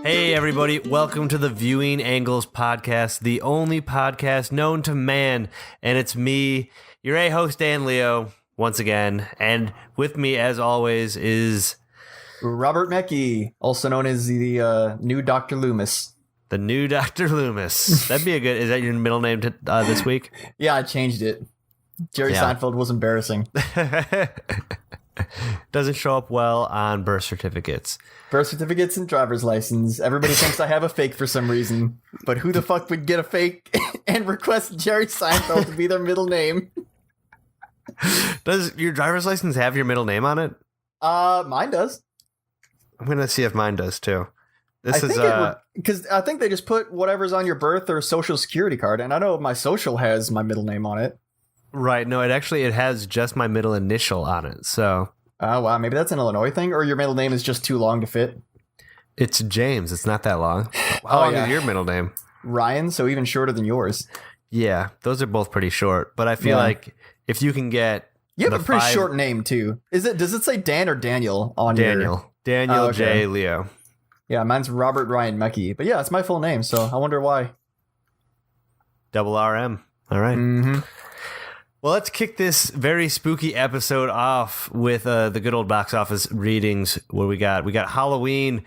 Hey everybody, welcome to the Viewing Angles podcast, the only podcast known to man, and it's me, your A-host Dan Leo, once again, and with me as always is... Robert Mackey, also known as the new Dr. Loomis. The new Dr. Loomis. That'd be a good... Is that your middle name this week? Yeah, I changed it. Jerry Seinfeld was embarrassing. Doesn't show up well on birth certificates. Birth certificates and driver's license. Everybody thinks I have a fake for some reason. But who the fuck would get a fake and request Jerry Seinfeld to be their middle name? Does your driver's license have your middle name on it? Mine does. I'm going to see if mine does too. Because I think they just put whatever's on your birth or social security card. And I know my social has my middle name on it. Right. No, it has just my middle initial on it. So. Oh, wow. Maybe that's an Illinois thing, or your middle name is just too long to fit. It's James. It's not that long. How long is your middle name? Ryan. So even shorter than yours. Yeah. Those are both pretty short. But I feel like if you can get. You have a pretty short name, too. Does it say Dan or Daniel on your... Daniel J. Leo. Yeah, mine's Robert Ryan Mackey. But yeah, it's my full name, so I wonder why. Double RM. All right. Mm-hmm. Well, let's kick this very spooky episode off with the good old box office readings. What we got? We got Halloween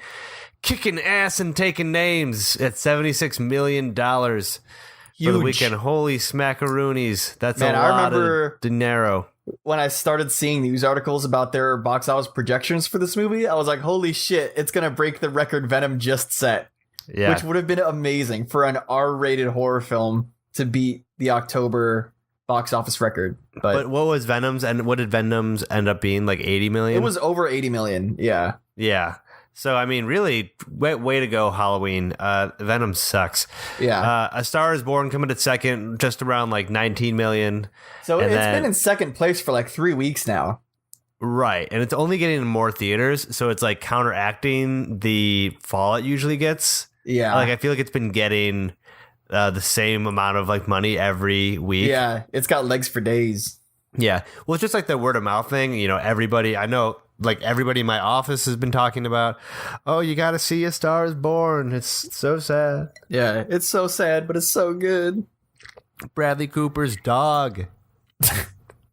kicking ass and taking names at $76 million for the weekend. Holy smackaroonies. That's a lot of dinero. When I started seeing news articles about their box office projections for this movie, I was like, holy shit, it's going to break the record Venom just set. Yeah. Which would have been amazing for an R-rated horror film to beat the October box office record. But what was Venom's, and what did Venom's end up being, like 80 million? It was over 80 million, yeah. Yeah. So, I mean, really, way to go, Halloween. Venom sucks. Yeah. A Star is Born coming at second, just around like 19 million. So it's been in second place for like 3 weeks now. Right. And it's only getting in more theaters, so it's like counteracting the fall it usually gets. Yeah. Like, I feel like it's been getting the same amount of like money every week. Yeah. It's got legs for days. Yeah. Well, it's just like the word of mouth thing. You know, everybody in my office has been talking about, oh, you got to see A Star is Born. It's so sad. Yeah, it's so sad, but it's so good. Bradley Cooper's dog.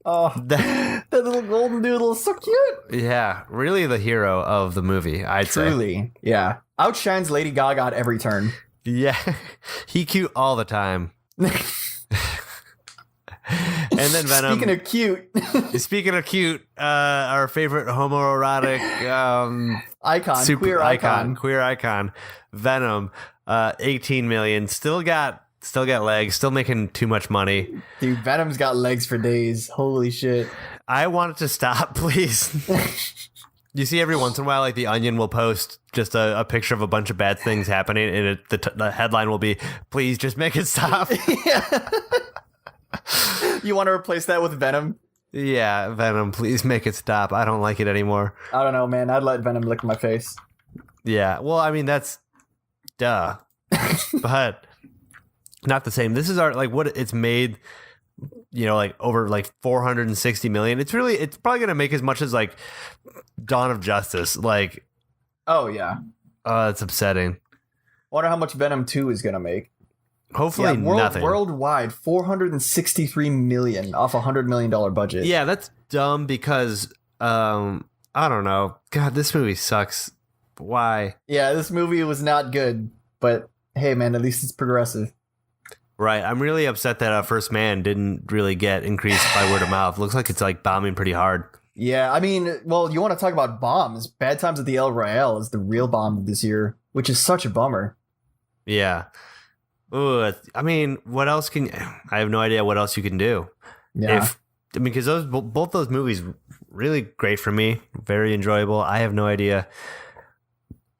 Oh, that little golden doodle is so cute. Yeah, really the hero of the movie, I'd say. Truly, yeah. Outshines Lady Gaga at every turn. Yeah, he cute all the time. And then Venom. Speaking of cute, our favorite homoerotic queer icon, Venom, 18 million. Still got legs. Still making too much money. Dude, Venom's got legs for days. Holy shit! I want it to stop, please. You see, every once in a while, like The Onion will post just a picture of a bunch of bad things happening, and the headline will be, "Please just make it stop." Yeah. You want to replace that with Venom? Yeah, Venom, please make it stop. I don't like it anymore. I don't know, man. I'd let Venom lick my face. Yeah. Well, I mean, that's duh. But not the same. This is what it's made, you know, like over like 460 million. It's probably going to make as much as like Dawn of Justice. Like, oh, yeah. It's upsetting. Wonder how much Venom 2 is going to make. Hopefully nothing. Worldwide, 463 million off a $100 million budget. Yeah, that's dumb because I don't know. God, this movie sucks. Why? Yeah, this movie was not good, but hey, man, at least it's progressive. Right. I'm really upset that First Man didn't really get increased by word of mouth. Looks like it's like bombing pretty hard. Yeah, I mean, well, you want to talk about bombs? Bad Times at the El Royale is the real bomb of this year, which is such a bummer. Yeah. Ooh, I mean, what else I have no idea what else you can do. Yeah. Because both those movies really great for me, very enjoyable. I have no idea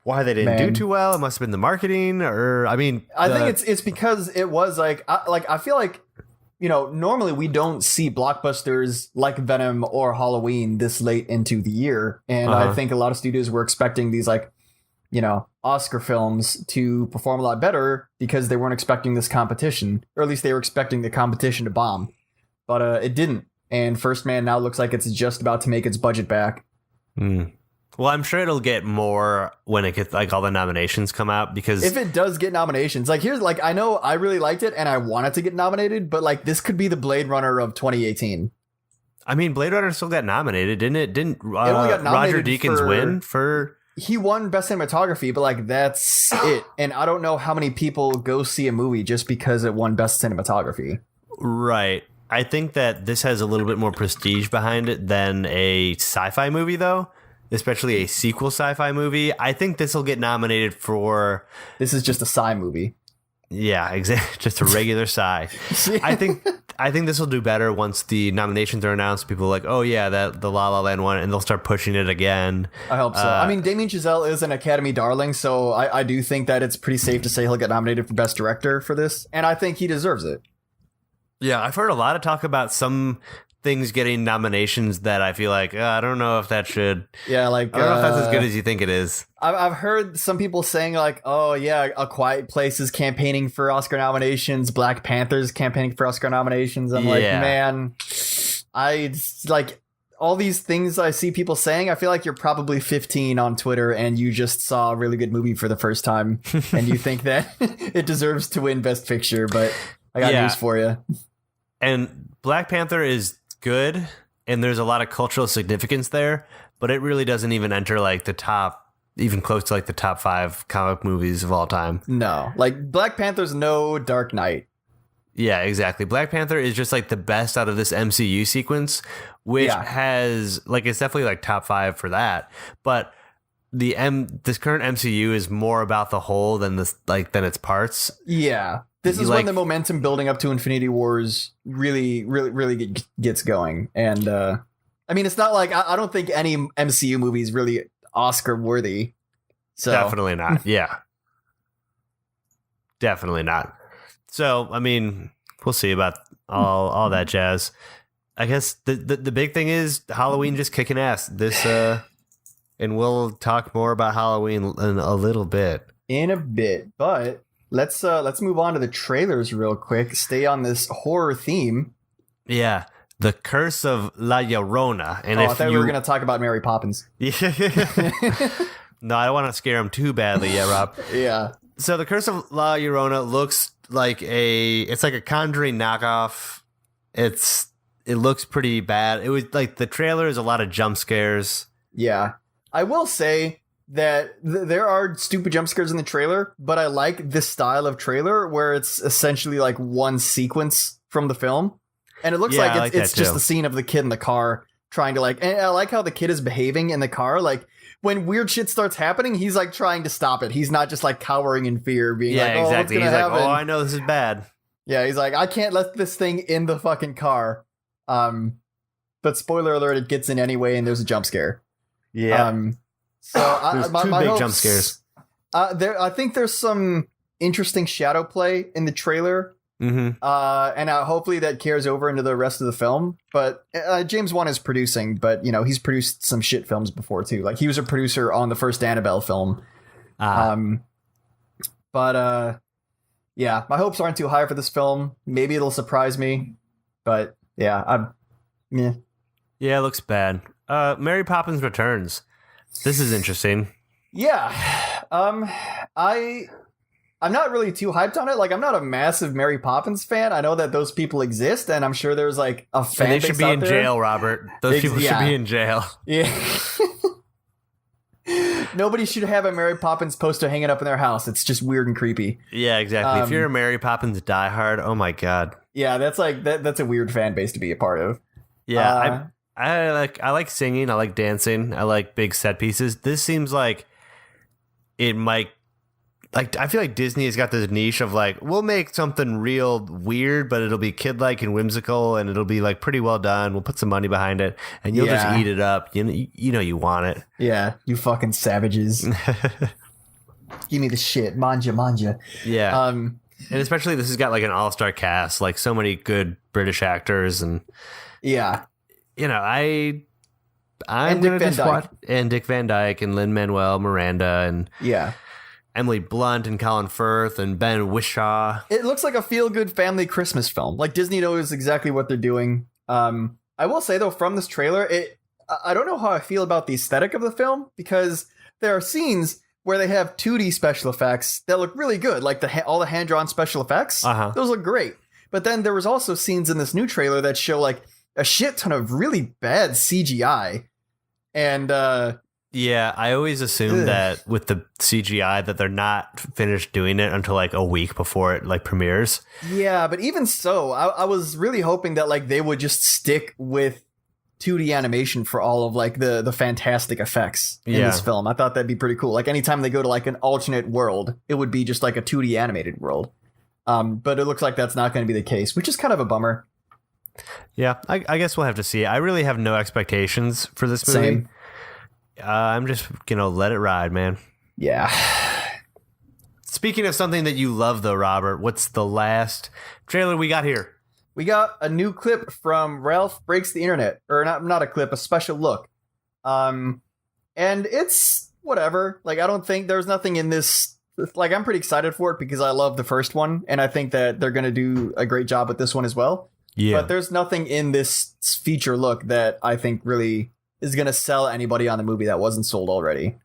why they didn't do too well. It must have been the marketing, or I think it's because it was I feel like, you know, normally we don't see blockbusters like Venom or Halloween this late into the year, and I think a lot of studios were expecting these, like, you know, Oscar films to perform a lot better because they weren't expecting this competition, or at least they were expecting the competition to bomb, but it didn't. And First Man now looks like it's just about to make its budget back. Well, I'm sure it'll get more when it gets like all the nominations come out because If it does get nominations, like here's like I know I really liked it and I want it to get nominated, but like this could be the Blade Runner of 2018. I mean, Blade Runner still got nominated, didn't it? Didn't only got Roger nominated Deakins win for? He won Best Cinematography, but like that's it. And I don't know how many people go see a movie just because it won Best Cinematography. Right. I think that this has a little bit more prestige behind it than a sci-fi movie, though. Especially a sequel sci-fi movie. I think this will get nominated for. This is just a sci movie. Yeah, exactly. Just a regular sci. I think this will do better once the nominations are announced. People are like, oh yeah, that the La La Land one, and they'll start pushing it again. I hope so. I mean, Damien Chazelle is an Academy darling, so I do think that it's pretty safe to say he'll get nominated for Best Director for this, and I think he deserves it. Yeah, I've heard a lot of talk about some things getting nominations that I feel like I don't know if that should. Yeah, like I don't know if that's as good as you think it is. I've heard some people saying like, oh yeah, A Quiet Place is campaigning for Oscar nominations, Black Panther's campaigning for Oscar nominations. I'm like, man, I like all these things I see people saying. I feel like you're probably 15 on Twitter and you just saw a really good movie for the first time and you think that it deserves to win Best Picture, but I got news for you. And Black Panther is good and there's a lot of cultural significance there, but it really doesn't even enter like the top, even close to like the top 5 comic movies of all time. No, like Black Panther's no Dark Knight. Yeah, exactly. Black Panther is just like the best out of this MCU sequence, which has like, it's definitely like top 5 for that. But this current MCU is more about the whole than than its parts. Yeah. This is when the momentum building up to Infinity Wars really gets going. And I mean, it's not like I don't think any MCU movie is really Oscar worthy. So definitely not. Yeah, definitely not. So I mean, we'll see about all that jazz. I guess the big thing is Halloween just kicking ass. This and we'll talk more about Halloween in a little bit. But let's move on to the trailers real quick. Stay on this horror theme. Yeah, The Curse of La Llorona. And I thought we were going to talk about Mary Poppins. No, I don't want to scare him too badly yet, Rob. Yeah. So The Curse of La Llorona looks like it's like a Conjuring knockoff. It looks pretty bad. It was like the trailer is a lot of jump scares. Yeah, I will say that there are stupid jump scares in the trailer, but I like this style of trailer where it's essentially like one sequence from the film. And it looks like it's just the scene of the kid in the car trying to like, and I like how the kid is behaving in the car. Like when weird shit starts happening, he's like trying to stop it. He's not just like cowering in fear, being like, oh, exactly. What's gonna happen? Like, oh, I know this is bad. Yeah, he's like, I can't let this thing in the fucking car. But spoiler alert, it gets in anyway, and there's a jump scare. Yeah. So there's two big jump scares. I think there's some interesting shadow play in the trailer. Mm-hmm. And hopefully that carries over into the rest of the film. But James Wan is producing, but you know he's produced some shit films before too. Like he was a producer on the first Annabelle film. But yeah, my hopes aren't too high for this film. Maybe it'll surprise me, but yeah, yeah, it looks bad. Mary Poppins Returns. This is interesting. Yeah. I'm not really too hyped on it. Like, I'm not a massive Mary Poppins fan. I know that those people exist, and I'm sure there's like a fan base. They should be in jail, Robert. Those people should be in jail. Yeah. Nobody should have a Mary Poppins poster hanging up in their house. It's just weird and creepy. Yeah, exactly. If you're a Mary Poppins diehard, oh my god. Yeah, that's like that's a weird fan base to be a part of. Yeah, I like singing. I like dancing. I like big set pieces. This seems like it might. Like, I feel like Disney has got this niche of like, we'll make something real weird, but it'll be kid-like and whimsical, and it'll be like pretty well done. We'll put some money behind it, and you'll just eat it up. You know you want it. Yeah, you fucking savages. Give me the shit, manja. Yeah, and especially this has got like an all-star cast, like so many good British actors, and yeah, you know I'm gonna just watch and Dick Van Dyke and Lin-Manuel Miranda and Emily Blunt and Colin Firth and Ben Whishaw. It looks like a feel-good family Christmas film. Like Disney knows exactly what they're doing. I will say though, from this trailer, I don't know how I feel about the aesthetic of the film, because there are scenes where they have 2D special effects that look really good, like all the hand-drawn special effects. Those look great. But then there was also scenes in this new trailer that show like a shit ton of really bad CGI. And yeah, I always assume that with the CGI that they're not finished doing it until like a week before it like premieres. Yeah, but even so, I was really hoping that like they would just stick with 2D animation for all of like the fantastic effects in this film. I thought that'd be pretty cool. Like anytime they go to like an alternate world, it would be just like a 2D animated world. But it looks like that's not going to be the case, which is kind of a bummer. Yeah, I guess we'll have to see. I really have no expectations for this movie. Same. I'm just gonna let it ride, man. Yeah. Speaking of something that you love, though, Robert, what's the last trailer we got here? We got a new clip from Ralph Breaks the Internet, or not a clip, a special look. And it's whatever. Like, I don't think there's nothing in this. Like, I'm pretty excited for it because I love the first one, and I think that they're gonna do a great job with this one as well. Yeah. But there's nothing in this feature look that I think really is going to sell anybody on the movie that wasn't sold already.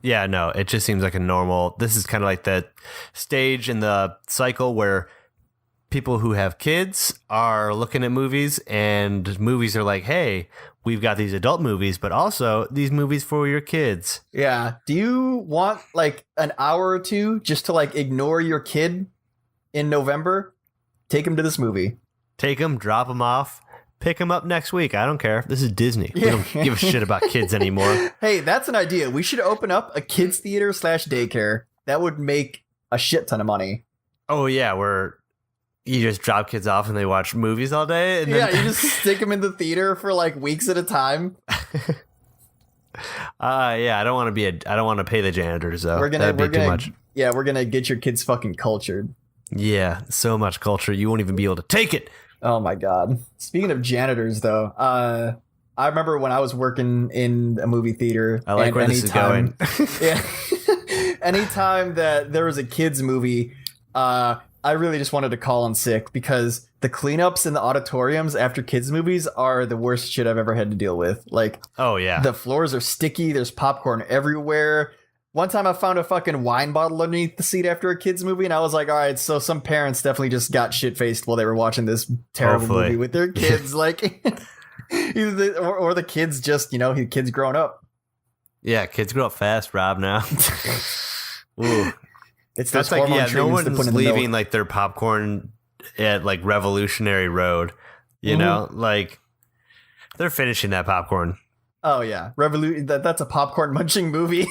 Yeah, no, it just seems like a normal. This is kind of like the stage in the cycle where people who have kids are looking at movies, and movies are like, hey, we've got these adult movies, but also these movies for your kids. Yeah. Do you want like an hour or two just to like ignore your kid in November? Take him to this movie. Take them, drop them off, pick them up next week. I don't care. This is Disney. We don't give a shit about kids anymore. Hey, that's an idea. We should open up a kids theater / daycare. That would make a shit ton of money. Oh, yeah, where you just drop kids off and they watch movies all day. And then you just stick them in the theater for like weeks at a time. Yeah, I don't want to pay the janitors though. That'd be too much. Yeah, we're gonna get your kids fucking cultured. Yeah, so much culture you won't even be able to take it. Oh my god. Speaking of janitors, though, I remember when I was working in a movie theater. I like where this is going. Yeah. Anytime that there was a kids movie, I really just wanted to call in sick because the cleanups in the auditoriums after kids movies are the worst shit I've ever had to deal with. Like, oh yeah, the floors are sticky. There's popcorn everywhere. One time I found a fucking wine bottle underneath the seat after a kid's movie, and I was like, all right, so some parents definitely just got shit-faced while they were watching this terrible movie with their kids. Like, either or the kids just, the kids growing up. Yeah, kids grow up fast, Rob, now. Ooh. It's that's like, no one's leaving, like, their popcorn at, like, Revolutionary Road. You know? Like, they're finishing that popcorn. Oh, yeah. That's a popcorn munching movie.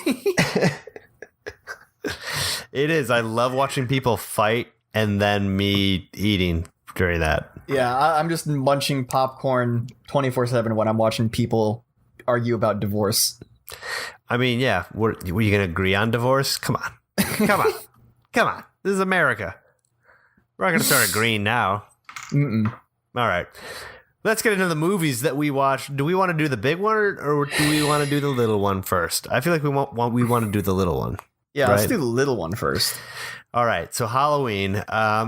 It is. I love watching people fight and then me eating during that. Yeah, I'm just munching popcorn 24/7 when I'm watching people argue about divorce. I mean, yeah. Were you going to agree on divorce? Come on. Come on. Come on. This is America. We're not going to start agreeing now. Mm-mm. All right. Let's get into the movies that we watched. Do we want to do the big one or do we want to do the little one first? I feel like we want to do the little one. Yeah, right? Let's do the little one first. All right. So Halloween. Yeah,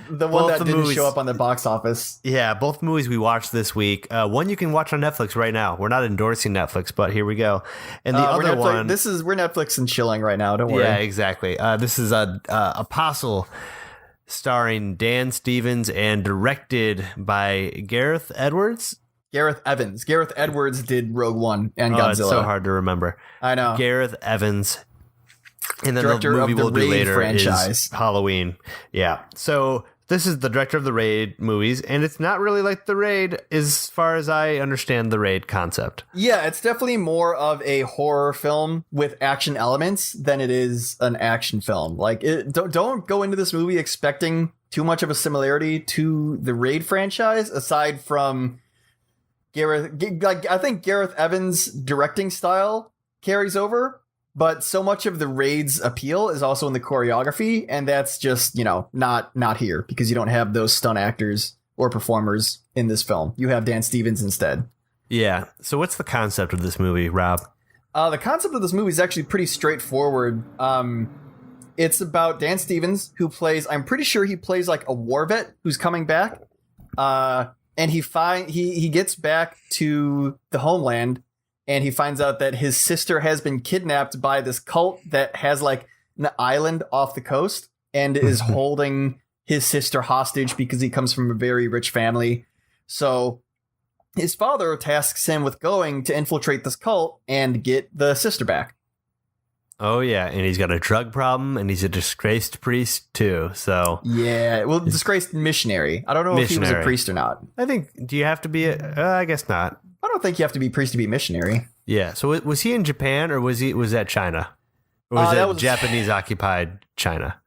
the one that didn't show up on the box office. Yeah, both movies we watched this week. One you can watch on Netflix right now. We're not endorsing Netflix, but here we go. And the other one, we're Netflix and chilling right now. Don't worry. Yeah, exactly. This is Apostle, starring Dan Stevens and directed by Gareth Edwards. Gareth Evans. Gareth Edwards did Rogue One and Godzilla. It's so hard to remember. I know. Gareth Evans. And then director the movie of the we'll do later franchise. Is Halloween. Yeah. So this is the director of the Raid movies, and it's not really like the Raid as far as I understand the Raid concept. Yeah, it's definitely more of a horror film with action elements than it is an action film. Like, don't go into this movie expecting too much of a similarity to the Raid franchise, aside from I think Gareth Evans' directing style carries over. But so much of the Raid's appeal is also in the choreography, and that's just, not here because you don't have those stunt actors or performers in this film. You have Dan Stevens instead. Yeah. So what's the concept of this movie, Rob? The concept of this movie is actually pretty straightforward. It's about Dan Stevens, who plays, I'm pretty sure he plays like a war vet who's coming back. And and he gets back to the homeland, and he finds out that his sister has been kidnapped by this cult that has like an island off the coast and is holding his sister hostage because he comes from a very rich family. So his father tasks him with going to infiltrate this cult and get the sister back. Oh, yeah. And he's got a drug problem, and he's a disgraced priest, too. So yeah, well, disgraced missionary. I don't know if he was a priest or not. I think, do you have to be I guess not. I don't think you have to be priest to be missionary. Yeah. So was he in Japan, or was that China? Or was that Japanese-occupied China?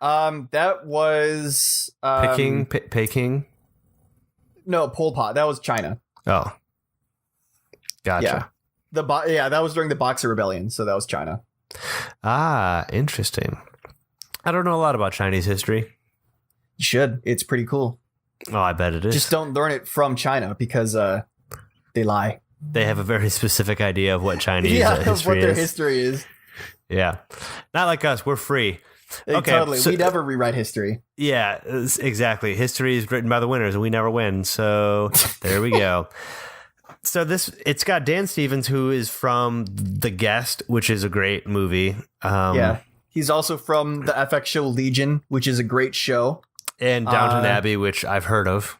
That was... Peking? No, Pol Pot. That was China. Oh. Gotcha. Yeah. That was during the Boxer Rebellion, so that was China. Ah, interesting. I don't know a lot about Chinese history. You should. It's pretty cool. Oh, I bet it is. Just don't learn it from China because they lie. They have a very specific idea of what Chinese history is. What their history is. Yeah. Not like us. We're free. Okay, totally. We never rewrite history. Yeah, exactly. History is written by the winners, and we never win. So there we go. So it's got Dan Stevens, who is from The Guest, which is a great movie. He's also from the FX show Legion, which is a great show. And Downton Abbey, which I've heard of.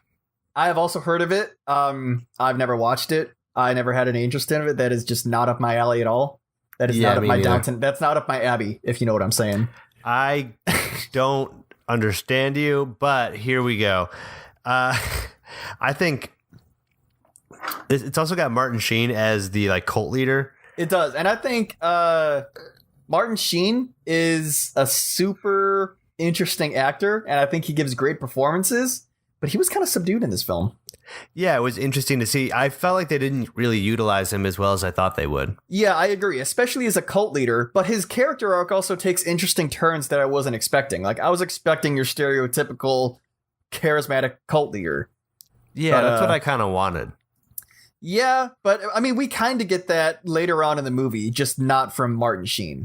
I have also heard of it. I've never watched it. I never had any interest in it. That is just not up my alley at all. That is not up my Downton. That's not up my Abbey, if you know what I'm saying. I don't understand you, but here we go. I think it's also got Martin Sheen as the like cult leader. It does, and I think Martin Sheen is a super interesting actor, and I think he gives great performances. But he was kind of subdued in this film. Yeah, it was interesting to see. I felt like they didn't really utilize him as well as I thought they would. Yeah, I agree, especially as a cult leader. But his character arc also takes interesting turns that I wasn't expecting. Like, I was expecting your stereotypical charismatic cult leader. Yeah, that's what I kind of wanted. Yeah, but I mean, we kind of get that later on in the movie, just not from Martin Sheen.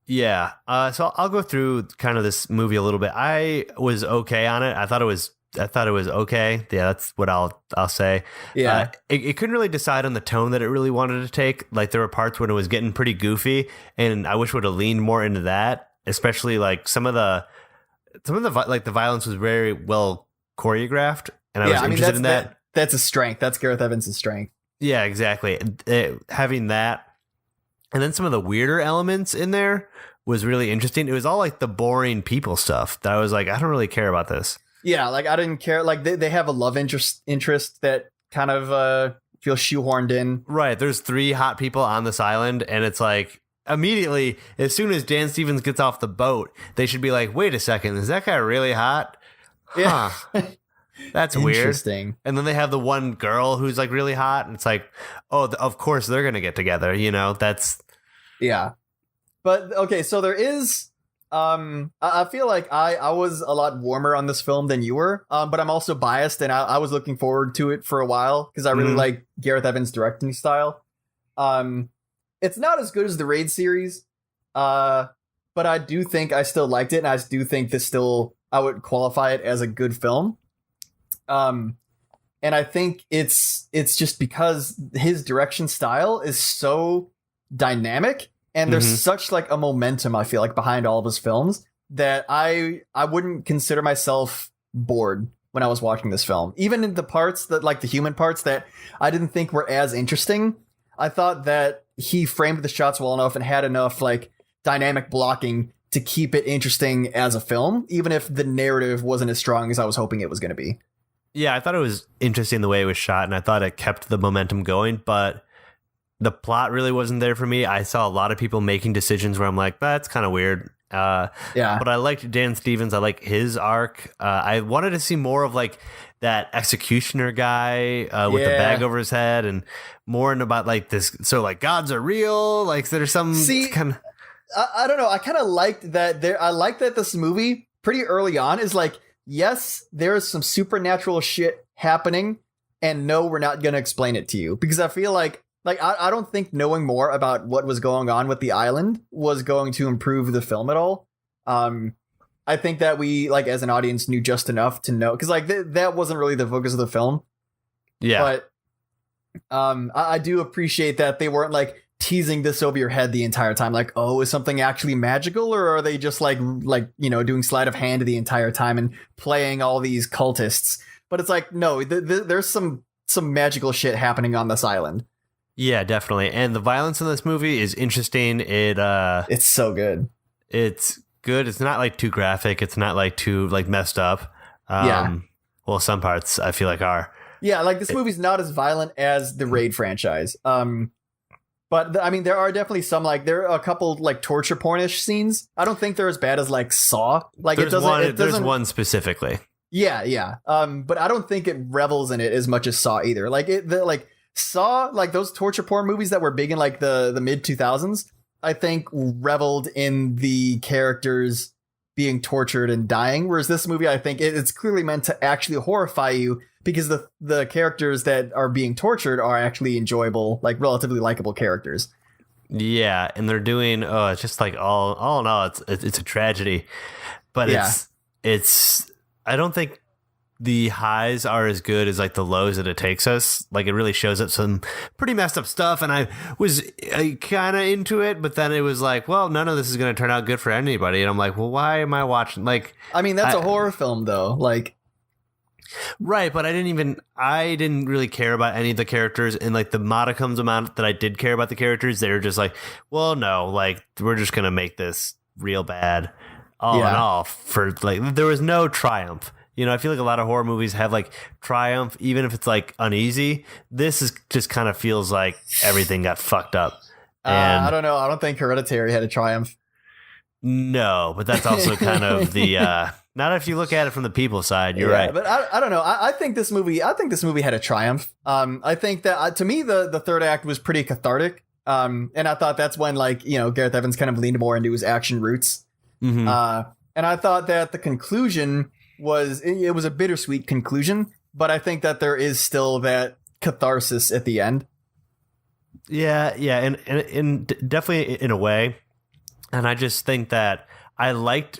Yeah, so I'll go through kind of this movie a little bit. I was okay on it. I thought it was okay. Yeah, that's what I'll say. Yeah. It couldn't really decide on the tone that it really wanted to take. Like, there were parts when it was getting pretty goofy, and I wish it would have leaned more into that, especially like some of the like the violence was very well choreographed, and I was interested in that. That's a strength. That's Gareth Evans' strength. Yeah, exactly. Having that, and then some of the weirder elements in there was really interesting. It was all like the boring people stuff that I was like, I don't really care about this. Yeah, like I didn't care. Like they have a love interest that kind of feels shoehorned in. Right. There's 3 hot people on this island, and it's like immediately, as soon as Dan Stevens gets off the boat, they should be like, wait a second, is that guy really hot? Yeah. Huh. That's weird. Interesting. And then they have the one girl who's like really hot, and it's like, oh, of course they're going to get together. You know, that's. Yeah. But okay, so there is. I feel like I was a lot warmer on this film than you were, but I'm also biased, and I was looking forward to it for a while because I really like Gareth Evans' directing style. It's not as good as the Raid series, but I do think I still liked it, and I do think I would qualify it as a good film. And I think it's just because his direction style is so dynamic. And there's such like a momentum, I feel like, behind all of his films that I wouldn't consider myself bored when I was watching this film. Even in the parts that, like the human parts that I didn't think were as interesting, I thought that he framed the shots well enough and had enough like dynamic blocking to keep it interesting as a film, even if the narrative wasn't as strong as I was hoping it was going to be. Yeah, I thought it was interesting the way it was shot, and I thought it kept the momentum going, but the plot really wasn't there for me. I saw a lot of people making decisions where I'm like, that's kind of weird. Yeah. But I liked Dan Stevens. I like his arc. I wanted to see more of like that executioner guy with the bag over his head, and more about like this. So like gods are real. Like there's some kind of. I don't know. I kind of liked that. I like that this movie pretty early on is like, yes, there's some supernatural shit happening, and no, we're not going to explain it to you, because I feel like I don't think knowing more about what was going on with the island was going to improve the film at all. I think that we, like, as an audience, knew just enough to know, because like that wasn't really the focus of the film. Yeah. But I do appreciate that they weren't like teasing this over your head the entire time. Like, oh, is something actually magical, or are they just like doing sleight of hand the entire time and playing all these cultists? But it's like, no, there's some magical shit happening on this island. Yeah, definitely. And the violence in this movie is interesting. It's so good. It's good. It's not like too graphic. It's not like too like messed up. Yeah. Well, some parts I feel like are. Yeah, like this movie's not as violent as the Raid franchise. But I mean, there are definitely some like there are a couple like torture pornish scenes. I don't think they're as bad as like Saw. Like there's one specifically. Yeah. But I don't think it revels in it as much as Saw either. Like Saw, like those torture porn movies that were big in like the mid 2000s, I think reveled in the characters being tortured and dying. Whereas this movie, I think it's clearly meant to actually horrify you because the characters that are being tortured are actually enjoyable, like relatively likable characters. Yeah, and they're doing it's just like all in all, it's a tragedy, but it's I don't think the highs are as good as like the lows that it takes us. Like it really shows up some pretty messed up stuff, and I was kind of into it, but then it was like, well, none of this is going to turn out good for anybody, and I'm like, well, why am I watching? Like, I mean, that's a horror film though, like. Right, but I didn't really care about any of the characters, and like the modicums amount that I did care about the characters, they were just like, well, no, like we're just gonna make this real bad, all in all. For like, there was no triumph. You know, I feel like a lot of horror movies have like triumph, even if it's like uneasy. This is just kind of feels like everything got fucked up. And I don't know. I don't think Hereditary had a triumph. No, but that's also kind of the. Not if you look at it from the people side, you're right. But I don't know. I think this movie had a triumph. I think that to me the third act was pretty cathartic. And I thought that's when Gareth Evans kind of leaned more into his action roots. Mm-hmm. And I thought that the conclusion was a bittersweet conclusion, but I think that there is still that catharsis at the end. Yeah, and definitely in a way. And I just think that I liked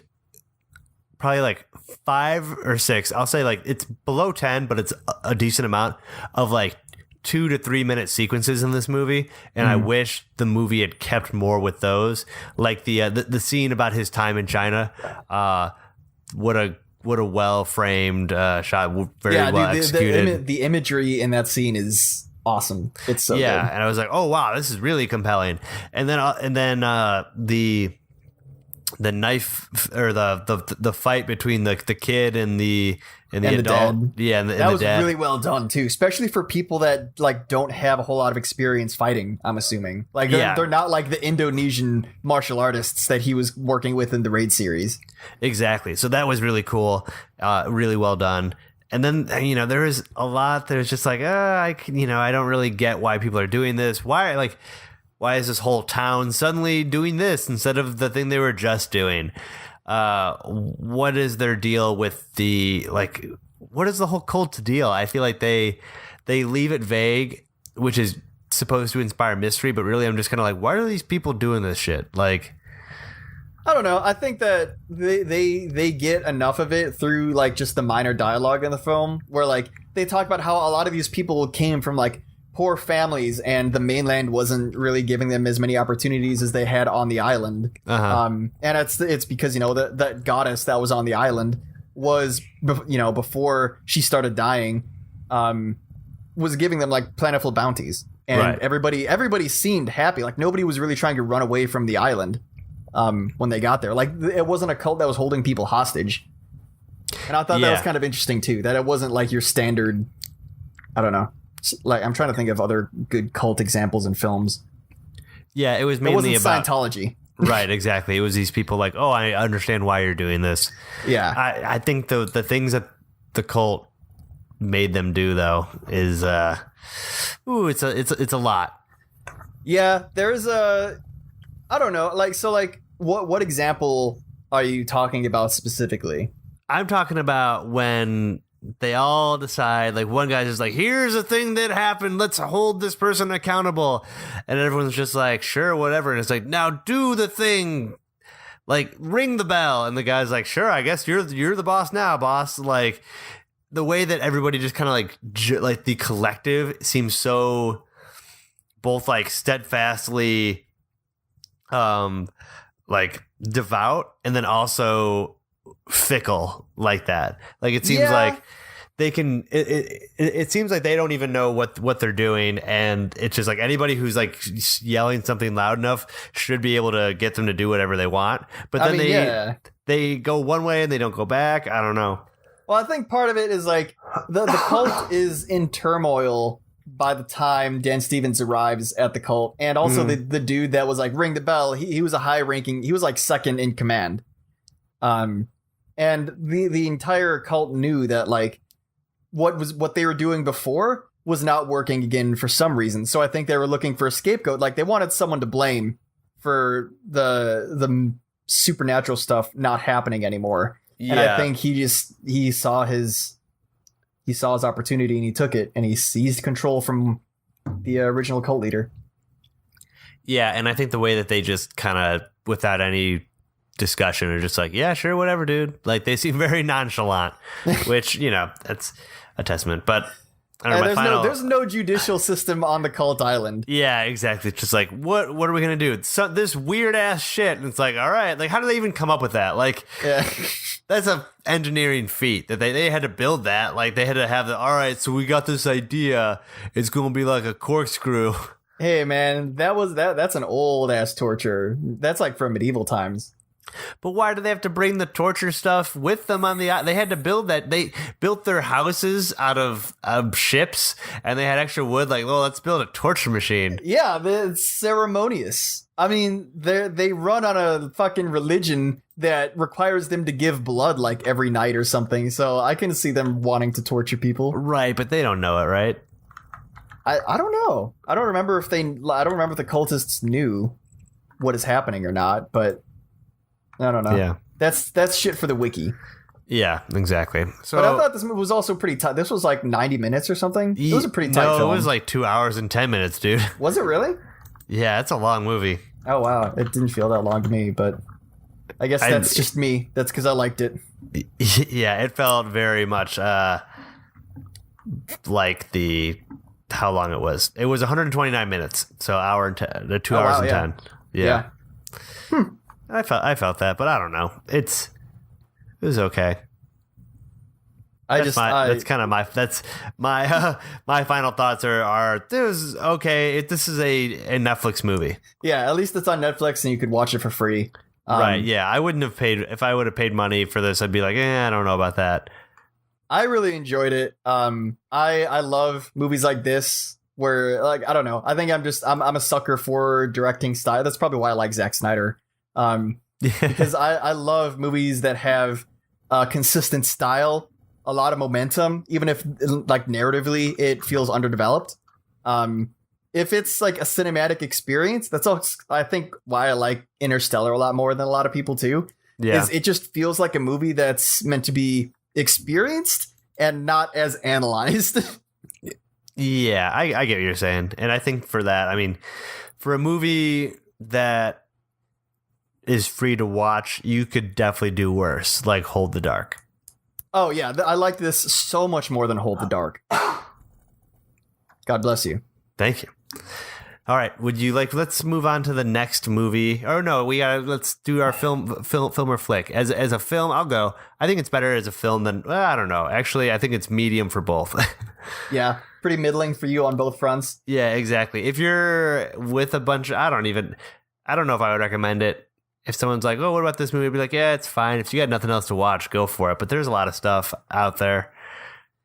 probably like 5 or 6. I'll say like it's below 10, but it's a decent amount of like 2 to 3 minute sequences in this movie, and I wish the movie had kept more with those. Like the scene about his time in China. What a well framed shot, very well executed. The imagery in that scene is awesome. It's so good. And I was like, oh wow, this is really compelling. And then the knife or the fight between the kid and the adult. That was really well done too, especially for people that like don't have a whole lot of experience fighting. I'm assuming like they're not like the Indonesian martial artists that he was working with in the Raid series. Exactly. So that was really cool, really well done. And then there is a lot that is just like I don't really get why people are doing this. Why is this whole town suddenly doing this instead of the thing they were just doing? What is their deal with what is the whole cult deal? I feel like they leave it vague, which is supposed to inspire mystery, but really I'm just kind of like, why are these people doing this shit? Like, I don't know. I think that they get enough of it through like just the minor dialogue in the film where like they talk about how a lot of these people came from like poor families and the mainland wasn't really giving them as many opportunities as they had on the island. And it's because that goddess that was on the island was before she started dying was giving them like plentiful bounties, and everybody seemed happy. Like nobody was really trying to run away from the island when they got there. Like it wasn't a cult that was holding people hostage, and I thought that was kind of interesting too, that it wasn't like your standard, I don't know, like I'm trying to think of other good cult examples in films. Yeah, it was mainly about Scientology. Right, exactly. It was these people like, oh, I understand why you're doing this. Yeah. I think the things that the cult made them do though is it's a lot. Yeah, there's I don't know, what example are you talking about specifically? I'm talking about when they all decide, like one guy's just like, here's a thing that happened, let's hold this person accountable, and everyone's just like, sure, whatever, and it's like, now do the thing, like ring the bell, and the guy's like, sure, I guess you're the boss now, boss. Like the way that everybody just kind of like the collective seems so both like steadfastly like devout and then also fickle like that. Like it seems like they can it seems like they don't even know what they're doing, and it's just like anybody who's like yelling something loud enough should be able to get them to do whatever they want. But then they go one way and they don't go back. I don't know. Well, I think part of it is like the cult is in turmoil by the time Dan Stevens arrives at the cult, and also the dude that was like ring the bell, he was a high ranking, he was like second in command, and the entire cult knew that like what they were doing before was not working again for some reason. So I think they were looking for a scapegoat. Like they wanted someone to blame for the supernatural stuff not happening anymore. Yeah. And I think he saw his opportunity and he took it, and he seized control from the original cult leader. Yeah, and I think the way that they just kind of, without any discussion, are just like, yeah, sure, whatever, dude. Like they seem very nonchalant, which, you know, that's a testament. But I don't know, there's no judicial system on the cult island. Yeah, exactly. It's just like, what are we gonna do? So, this weird ass shit. And it's like, all right, like how do they even come up with that? Like, yeah. That's a engineering feat that they had to build that. Like they had to have all right, so we got this idea. It's gonna be like a corkscrew. Hey man, that's an old ass torture. That's like from medieval times. But why do they have to bring the torture stuff with them on the? They had to build that. They built their houses out of ships, and they had extra wood. Like, well, let's build a torture machine. Yeah, it's ceremonious. I mean, they run on a fucking religion that requires them to give blood like every night or something. So I can see them wanting to torture people. Right, but they don't know it, right? I don't know. I don't remember if the cultists knew what is happening or not, but I don't know. Yeah. That's shit for the wiki. Yeah, exactly. So, but I thought this movie was also pretty tight. This was like 90 minutes or something. It was a pretty tight film. No, it was like 2 hours and 10 minutes, dude. Was it really? Yeah, it's a long movie. Oh, wow. It didn't feel that long to me, but I guess that's just me. That's because I liked it. Yeah, it felt very much like how long it was. It was 129 minutes, so 2 hours and 10. Yeah. I felt that, but I don't know. It was okay. That's my final thoughts are this was okay. This is a Netflix movie. Yeah, at least it's on Netflix and you could watch it for free. Right, yeah. I wouldn't have paid if I would have paid money for this. I'd be like, I don't know about that. I really enjoyed it. I love movies like this where, like, I don't know. I think I'm a sucker for directing style. That's probably why I like Zack Snyder. Because I love movies that have consistent style, a lot of momentum, even if like narratively it feels underdeveloped. If it's like a cinematic experience, that's all. I think why I like Interstellar a lot more than a lot of people too. Yeah, is it just feels like a movie that's meant to be experienced and not as analyzed. Yeah, I get what you're saying, and I think for that, I mean, for a movie that is free to watch, you could definitely do worse, like Hold the Dark. Oh yeah, I like this so much more than Hold the Dark. God bless you. Thank you. All right, let's move on to the next movie. Or no, let's do our film or flick. As a film, I'll go. I think it's better as a film than, I don't know. Actually, I think it's medium for both. Yeah, pretty middling for you on both fronts. Yeah, exactly. If you're with a bunch of, I don't know if I would recommend it. If someone's like, oh, what about this movie? I'd be like, yeah, it's fine. If you got nothing else to watch, go for it. But there's a lot of stuff out there.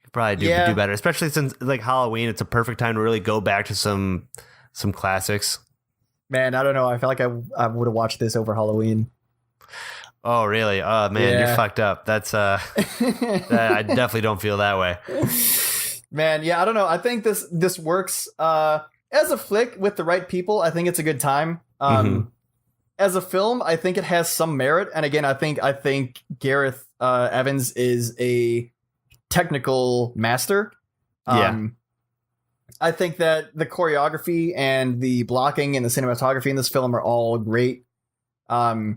You could probably do better, especially since like Halloween. It's a perfect time to really go back to some classics. Man, I don't know. I feel like I would have watched this over Halloween. Oh, really? Oh, man, You're fucked up. That's I definitely don't feel that way. Man, yeah, I don't know. I think this works as a flick with the right people. I think it's a good time. As a film, I think it has some merit. And again, I think Gareth Evans is a technical master. I think that the choreography and the blocking and the cinematography in this film are all great. But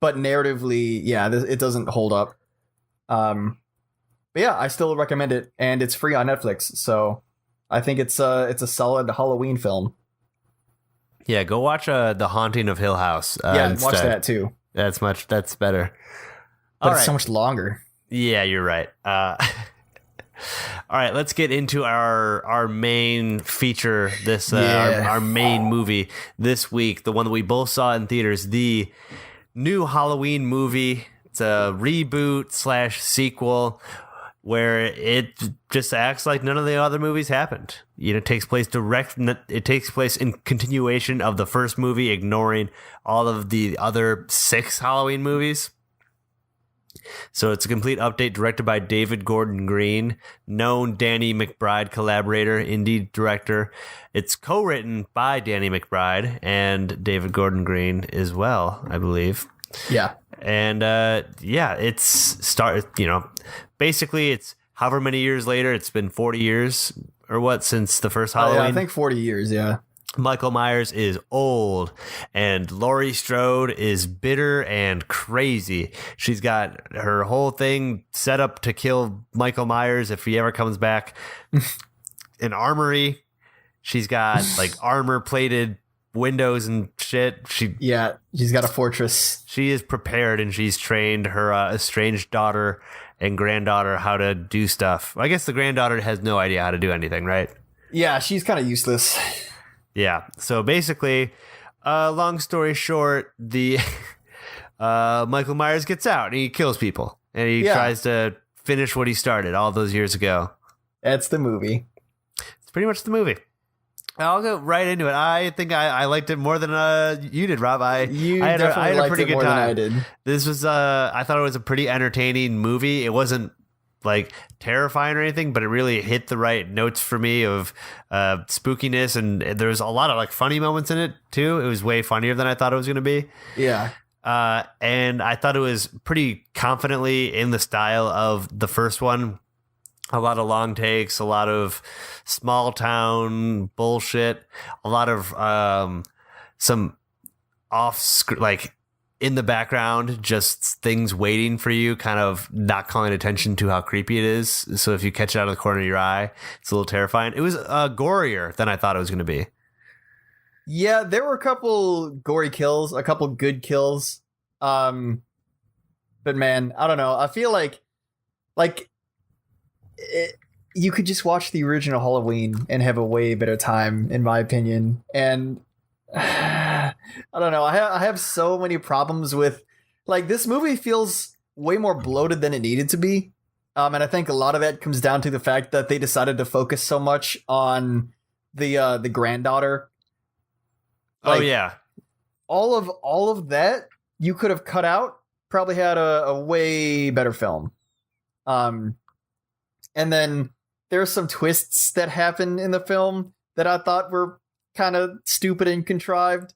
narratively, it doesn't hold up. But yeah, I still recommend it, and it's free on Netflix. So I think it's a solid Halloween film. Yeah, go watch The Haunting of Hill House. Yeah, instead. watch that too. That's better. But it's so much longer. Yeah, you're right. All right, let's get into our main feature, our main movie this week, the one that we both saw in theaters, the new Halloween movie. It's a reboot / sequel where it just acts like none of the other movies happened. It takes place in continuation of the first movie, ignoring all of the other 6 Halloween movies. So it's a complete update, directed by David Gordon Green, known Danny McBride collaborator, indie director. It's co-written by Danny McBride and David Gordon Green as well, I believe. Yeah. And basically it's however many years later. It's been 40 years or what since the first Halloween. Yeah, I think 40 years, yeah. Michael Myers is old, and Laurie Strode is bitter and crazy. She's got her whole thing set up to kill Michael Myers if he ever comes back. An armory. She's got like armor-plated windows and shit. She's got a fortress. She is prepared, and she's trained her estranged daughter and granddaughter how to do stuff. I guess the granddaughter has no idea how to do anything, right? Yeah, she's kind of useless. Yeah. So basically, long story short, the Michael Myers gets out and he kills people, and he tries to finish what he started all those years ago. That's the movie. It's pretty much the movie. I'll go right into it. I think I liked it more than you did, Rob. I had a pretty good time. I did. This was I thought it was a pretty entertaining movie. It wasn't like terrifying or anything, but it really hit the right notes for me of spookiness, and there was a lot of like funny moments in it too. It was way funnier than I thought it was going to be. Yeah. And I thought it was pretty confidently in the style of the first one. A lot of long takes, a lot of small town bullshit, a lot of some like in the background, just things waiting for you, kind of not calling attention to how creepy it is. So if you catch it out of the corner of your eye, it's a little terrifying. It was gorier than I thought it was going to be. Yeah, there were a couple gory kills, a couple good kills. But man, I don't know. I feel like you could just watch the original Halloween and have a way better time, in my opinion. And I don't know. I have so many problems with, like, this movie feels way more bloated than it needed to be. And I think a lot of that comes down to the fact that they decided to focus so much on the granddaughter. Like, oh yeah. All of that you could have cut out, probably had a way better film. And then there's some twists that happen in the film that I thought were kind of stupid and contrived.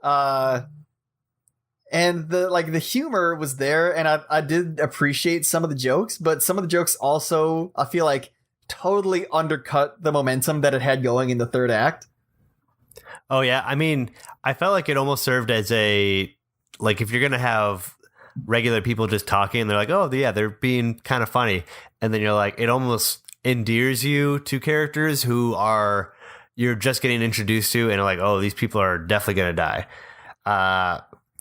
And the humor was there, and I did appreciate some of the jokes, but some of the jokes also, I feel like, totally undercut the momentum that it had going in the third act. Oh yeah, I mean, I felt like it almost served as like if you're gonna have regular people just talking and they're like, oh yeah, they're being kind of funny, and then you're like, it almost endears you to characters who you're just getting introduced to, and like, oh, these people are definitely gonna die.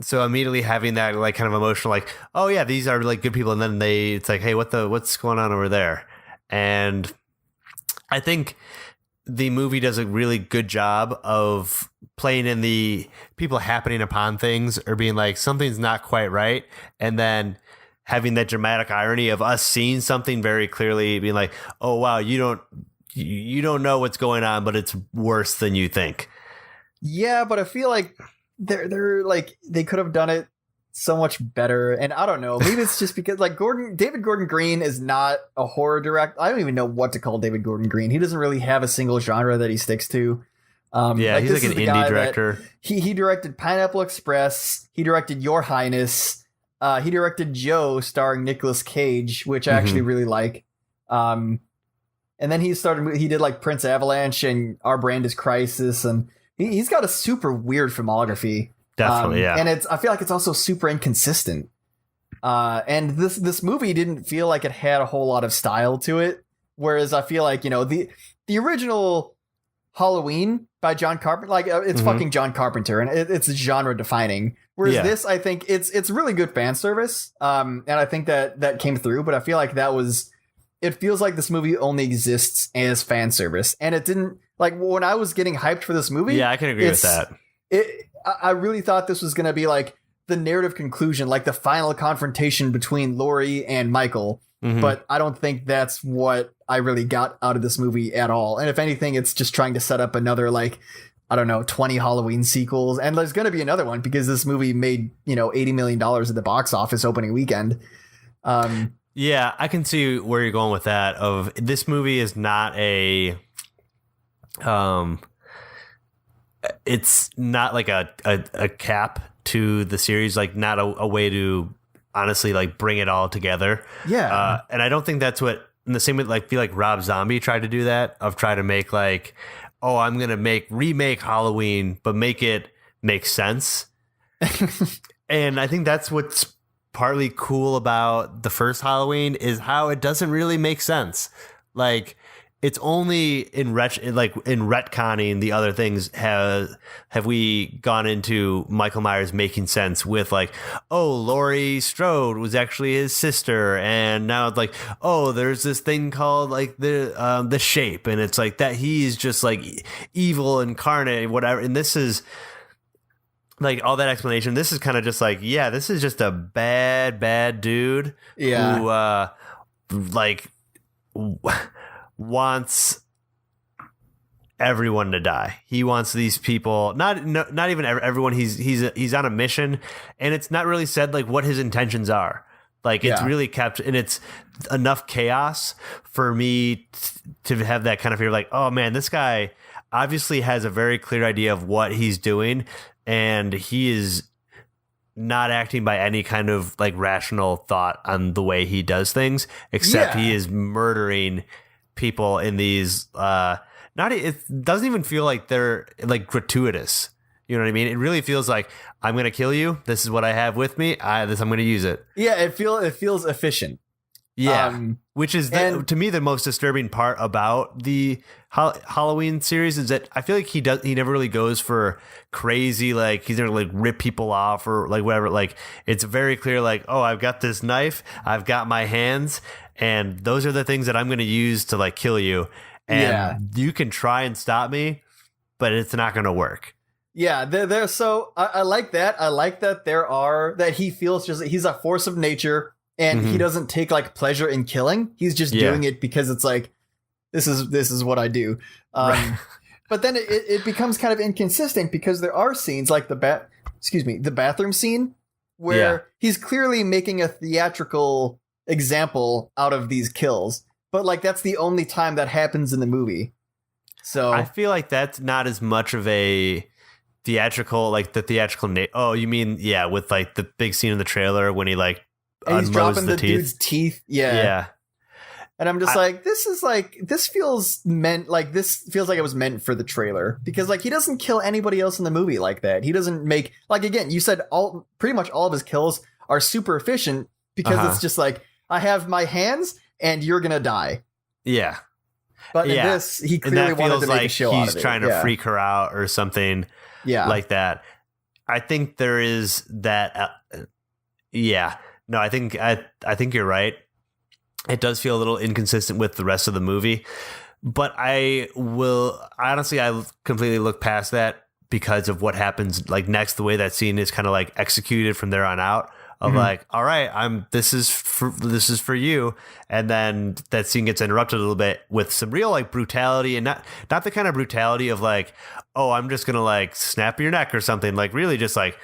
So immediately having that like kind of emotional, like, oh yeah, these are like good people, and then it's like, hey, what's going on over there? And I think the movie does a really good job of playing in the people happening upon things or being like, something's not quite right, and then having that dramatic irony of us seeing something very clearly, being like, oh wow, you don't know what's going on, but it's worse than you think. Yeah, but I feel like they're like, they could have done it so much better, and I don't know, maybe it's just because like David Gordon Green is not a horror director. I don't even know what to call David Gordon Green. He doesn't really have a single genre that he sticks to. Yeah, he's like an indie director. He directed Pineapple Express. He directed Your Highness. He directed Joe, starring Nicolas Cage, which I actually really like. And then he did like Prince Avalanche and Our Brand is Crisis, and he's got a super weird filmography. Definitely, yeah. And I feel like it's also super inconsistent. And this movie didn't feel like it had a whole lot of style to it. Whereas I feel like, the original Halloween by John Carpenter, like it's fucking John Carpenter, and it's genre defining. Whereas this, I think it's really good fan service. And I think that came through, but I feel like it feels like this movie only exists as fan service. And it didn't, like, when I was getting hyped for this movie. Yeah, I can agree with that. I really thought this was going to be like the narrative conclusion, like the final confrontation between Laurie and Michael. But I don't think that's what I really got out of this movie at all. And if anything, it's just trying to set up another, like, I don't know, 20 Halloween sequels. And there's going to be another one because this movie made, $80 million at the box office opening weekend. Yeah, I can see where you're going with that. Of this movie is not a, it's not like a cap to the series, like not a way to honestly like bring it all together. Yeah, and I don't think that's what, in the same way, like feel like Rob Zombie tried to do that, of try to make like, oh, I'm gonna remake Halloween, but make it make sense. And I think that's what's partly cool about the first Halloween is how it doesn't really make sense. Like, it's only in retconning the other things have we gone into Michael Myers making sense with, like, oh, Laurie Strode was actually his sister, and now it's like, oh, there's this thing called like the Shape, and it's like that he's just like evil incarnate, whatever. And this is like all that explanation. This is kind of just like, yeah, this is just a bad dude who like wants everyone to die. He wants these people, not even everyone. He's on a mission, and it's not really said like what his intentions are. Like, it's really kept, and it's enough chaos for me to have that kind of fear. Like, oh man, this guy obviously has a very clear idea of what he's doing, and he is not acting by any kind of like rational thought on the way he does things, except he is murdering people in these it doesn't even feel like they're like gratuitous. You know what I mean? It really feels like, I'm going to kill you. This is what I have with me. I'm going to use it. Yeah, it feels efficient. Yeah, which is to me the most disturbing part about the Halloween series is that I feel like he never really goes for crazy, like he's never like rip people off or like whatever. Like, it's very clear, like, oh, I've got this knife, I've got my hands, and those are the things that I'm going to use to like kill you. And you can try and stop me, but it's not going to work. Yeah, they're so I like that. I like that that he feels just he's a force of nature. And he doesn't take like pleasure in killing. He's just doing it because it's like, this is what I do. Right. But then it becomes kind of inconsistent because there are scenes like the bathroom scene where he's clearly making a theatrical example out of these kills. But like, that's the only time that happens in the movie. So I feel like that's not as much of a theatrical, like the theatrical. Oh, you mean, with like the big scene in the trailer when he like, and he's dropping the dude's teeth. Yeah. And I'm just this feels like it was meant for the trailer, because like he doesn't kill anybody else in the movie like that. He doesn't make, like, again, you said pretty much all of his kills are super efficient because it's just like, I have my hands and you're going to die. Yeah. But in this, he clearly wanted to make a show out of it. He's trying to freak her out or something like that. I think there is that. No, I think you're right. It does feel a little inconsistent with the rest of the movie, but I completely look past that because of what happens like next. The way that scene is kind of like executed from there on out. Of like, all right, this is for you, and then that scene gets interrupted a little bit with some real like brutality, and not the kind of brutality of like, oh, I'm just gonna like snap your neck or something. Like, really just like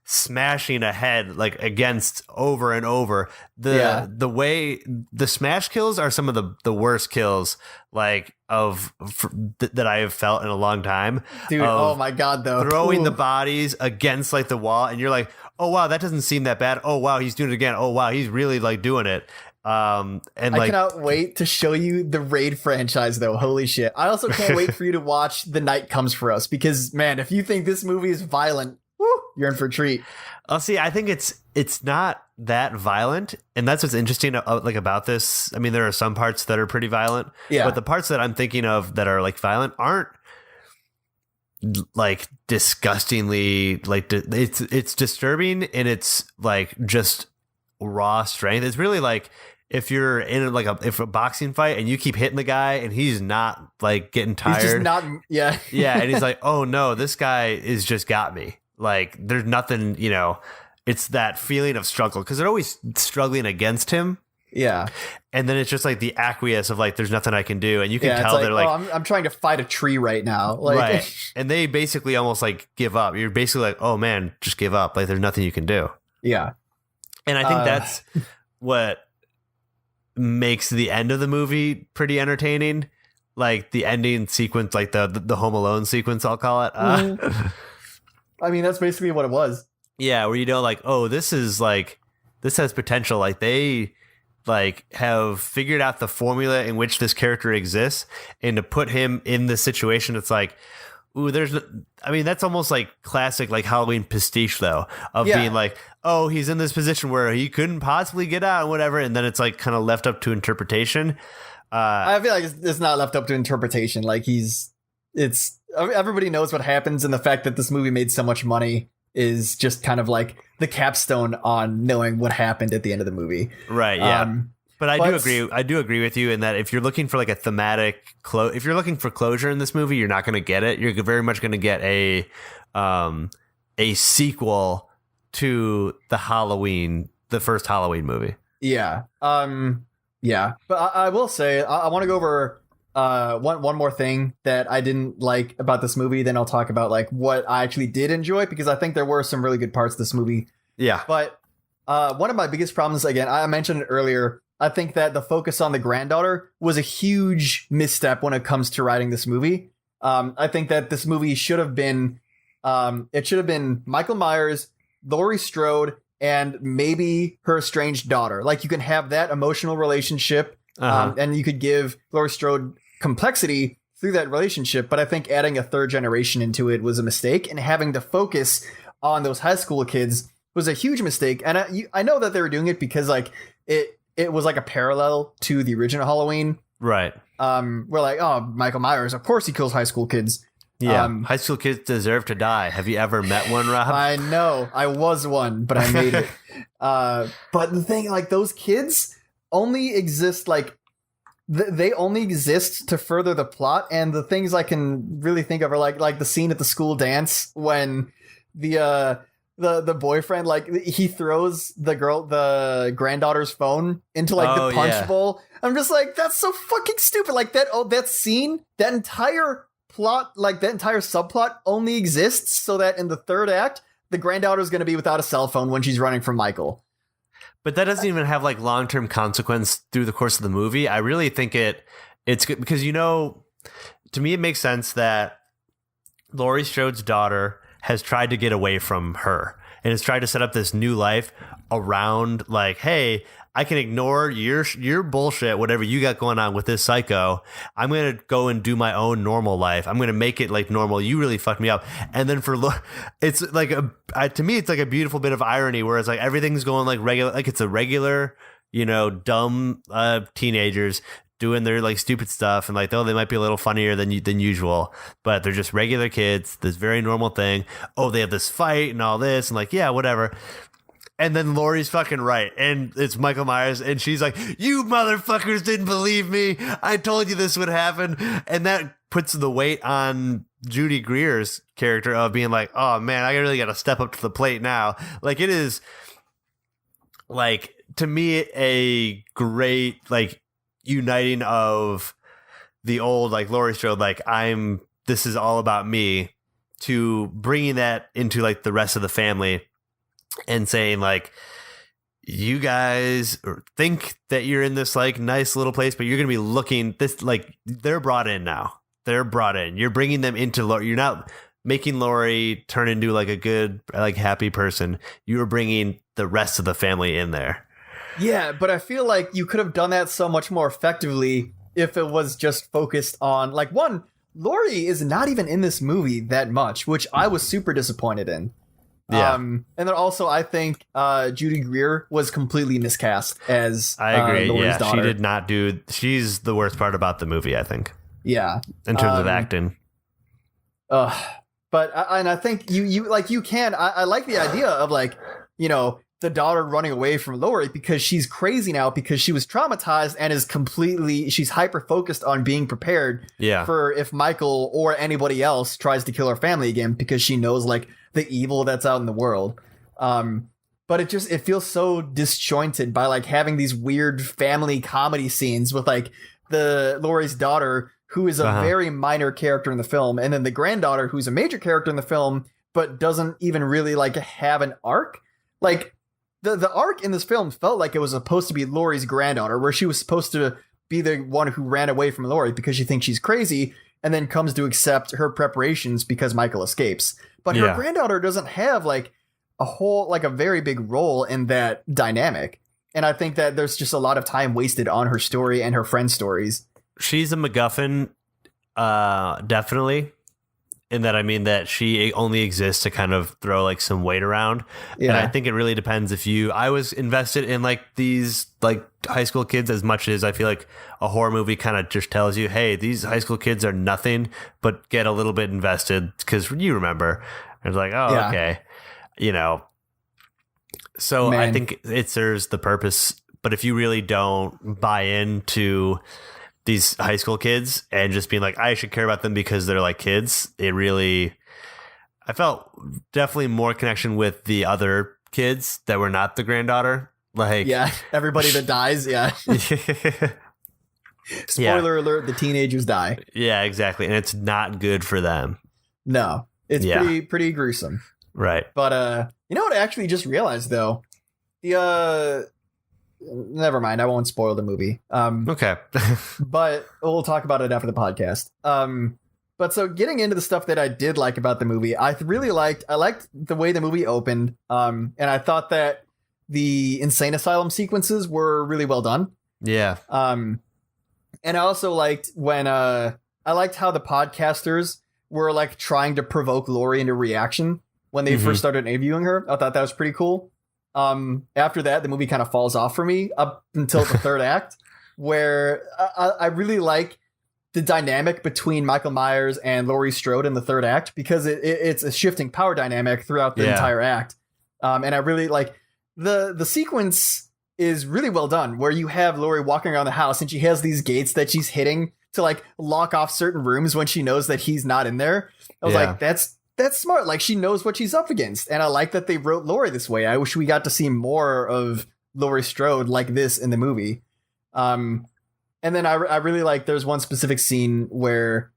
smashing a head like against over and over. The way the smash kills are some of the worst kills like that I have felt in a long time. Dude, oh my god, though. Throwing the bodies against like the wall, and you're like, oh wow, that doesn't seem that bad. Oh wow, he's doing it again. Oh wow, he's really like doing it. And I cannot wait to show you the Raid franchise, though. Holy shit. I also can't wait for you to watch The Night Comes For Us, because man, if you think this movie is violent, woo. you're in for a treat. I'll see. I think it's not that violent, and that's what's interesting like about this. I mean, there are some parts that are pretty violent, but the parts that I'm thinking of that are like violent aren't like disgustingly like it's disturbing, and it's like just raw strength. It's really like if you're in like a boxing fight and you keep hitting the guy and he's not like getting tired, he's just not, yeah, and he's like, oh no, this guy is just got me. Like there's nothing, it's that feeling of struggle because they're always struggling against him. Yeah. And then it's just like the acquiesce of like, there's nothing I can do. And you can tell like, they're like, I'm trying to fight a tree right now. Like, right. And they basically almost like give up. You're basically like, oh man, just give up. Like there's nothing you can do. Yeah. And I think that's what makes the end of the movie pretty entertaining. Like the ending sequence, like the Home Alone sequence, I'll call it. I mean, that's basically what it was. Yeah. Where like, oh, this has potential. Like they like have figured out the formula in which this character exists, and to put him in the situation, it's like, ooh, that's almost like classic, like Halloween pastiche though, of being like, oh, he's in this position where he couldn't possibly get out and whatever. And then it's like kind of left up to interpretation. I feel like it's not left up to interpretation. Like everybody knows what happens. And the fact that this movie made so much money is just kind of like the capstone on knowing what happened at the end of the movie. Right. Yeah. But I do agree with you in that if you're looking for like a thematic if you're looking for closure in this movie, you're not going to get it. You're very much going to get a sequel to the first Halloween movie. Yeah. Yeah. But I will say, I want to go over one more thing that I didn't like about this movie. Then I'll talk about like what I actually did enjoy, because I think there were some really good parts of this movie. Yeah. But one of my biggest problems, again, I mentioned it earlier, I think that the focus on the granddaughter was a huge misstep when it comes to writing this movie. I think that this movie should have been, Michael Myers, Laurie Strode, and maybe her estranged daughter. Like you can have that emotional relationship, and you could give Laurie Strode complexity through that relationship. But I think adding a third generation into it was a mistake, and having to focus on those high school kids was a huge mistake. And I know that they were doing it because like it was like a parallel to the original Halloween. Right. We're like, oh, Michael Myers, of course he kills high school kids. Yeah. High school kids deserve to die. Have you ever met one, Rob? I know. I was one, but I made it. But the thing, like those kids only exist, like they only exist to further the plot. And the things I can really think of are like the scene at the school dance when the boyfriend, like he throws the granddaughter's phone into like the punch bowl. I'm just like, that's so fucking stupid. Like that scene, that entire plot, like that entire subplot only exists so that in the third act, the granddaughter is going to be without a cell phone when she's running from Michael. But that doesn't even have like long-term consequence through the course of the movie. I really think it's good because, to me, it makes sense that Laurie Strode's daughter has tried to get away from her and has tried to set up this new life around like, hey, I can ignore your bullshit, whatever you got going on with this psycho. I'm going to go and do my own normal life. I'm going to make it like normal. You really fucked me up. And then it's like to me, it's like a beautiful bit of irony where it's like everything's going like regular, like it's a regular, dumb teenagers doing their like stupid stuff, and like, oh, they might be a little funnier than usual, but they're just regular kids. This very normal thing. Oh, they have this fight and all this, and like, yeah, whatever. And then Laurie's fucking right, and it's Michael Myers, and she's like, "You motherfuckers didn't believe me. I told you this would happen," and that puts the weight on Judy Greer's character of being like, "Oh man, I really got to step up to the plate now." Like it is, like to me, a great like uniting of the old like Laurie Strode, like this is all about me, to bringing that into like the rest of the family and saying like, you guys think that you're in this like nice little place, but you're going to be looking this like they're brought in now. They're brought in. You're bringing them into Laurie. You're not making Laurie turn into like a good, like happy person. You are bringing the rest of the family in there. Yeah, but I feel like you could have done that so much more effectively if it was just focused on like one, Laurie is not even in this movie that much, which I was super disappointed in. Yeah. And then also, I think Judy Greer was completely miscast as I agree. Laurie's daughter. She did not do. She's the worst part about the movie, I think. Yeah, in terms of acting. But I think you like you can. I like the idea of like, you know, the daughter running away from Laurie because she's crazy now because she was traumatized and is she's hyper focused on being prepared for if Michael or anybody else tries to kill her family again because she knows like the evil that's out in the world. But it feels so disjointed by like having these weird family comedy scenes with like the Laurie's daughter, who is a very minor character in the film, and then the granddaughter, who's a major character in the film, but doesn't even really like have an arc. Like the arc in this film felt like it was supposed to be Laurie's granddaughter, where she was supposed to be the one who ran away from Laurie because she thinks she's crazy, and then comes to accept her preparations because Michael escapes. But her granddaughter doesn't have like a very big role in that dynamic. And I think that there's just a lot of time wasted on her story and her friends' stories. She's a MacGuffin, definitely. In that, I mean that she only exists to kind of throw like some weight around. Yeah. And I think it really depends I was invested in like these like high school kids as much as I feel like a horror movie kind of just tells you, hey, these high school kids are nothing, but get a little bit invested because you remember. It's like, oh, okay. You know, so I think it serves the purpose. But if you really don't buy into these high school kids and just being like, I should care about them because they're like kids, I felt definitely more connection with the other kids that were not the granddaughter. Like, everybody that dies. Spoiler alert, the teenagers die. Yeah, exactly. And it's not good for them. No, it's pretty gruesome. Right. But you know what I actually just realized though? Never mind, I won't spoil the movie. Okay. But we'll talk about it after the podcast. But so getting into the stuff that I did like about the movie, I liked the way the movie opened. And I thought that the insane asylum sequences were really well done. Yeah. And I also liked when I liked how the podcasters were like trying to provoke Laurie into reaction when they first started interviewing her. I thought that was pretty cool. After that, the movie kind of falls off for me up until the third act, where I really like the dynamic between Michael Myers and Laurie Strode in the third act, because it's a shifting power dynamic throughout the entire act. And I really like the sequence is really well done, where you have Laurie walking around the house and she has these gates that she's hitting to like lock off certain rooms when she knows that he's not in there. I was like, that's smart. Like, she knows what she's up against. And I like that they wrote Laurie this way. I wish we got to see more of Laurie Strode like this in the movie. And then I really like, there's one specific scene where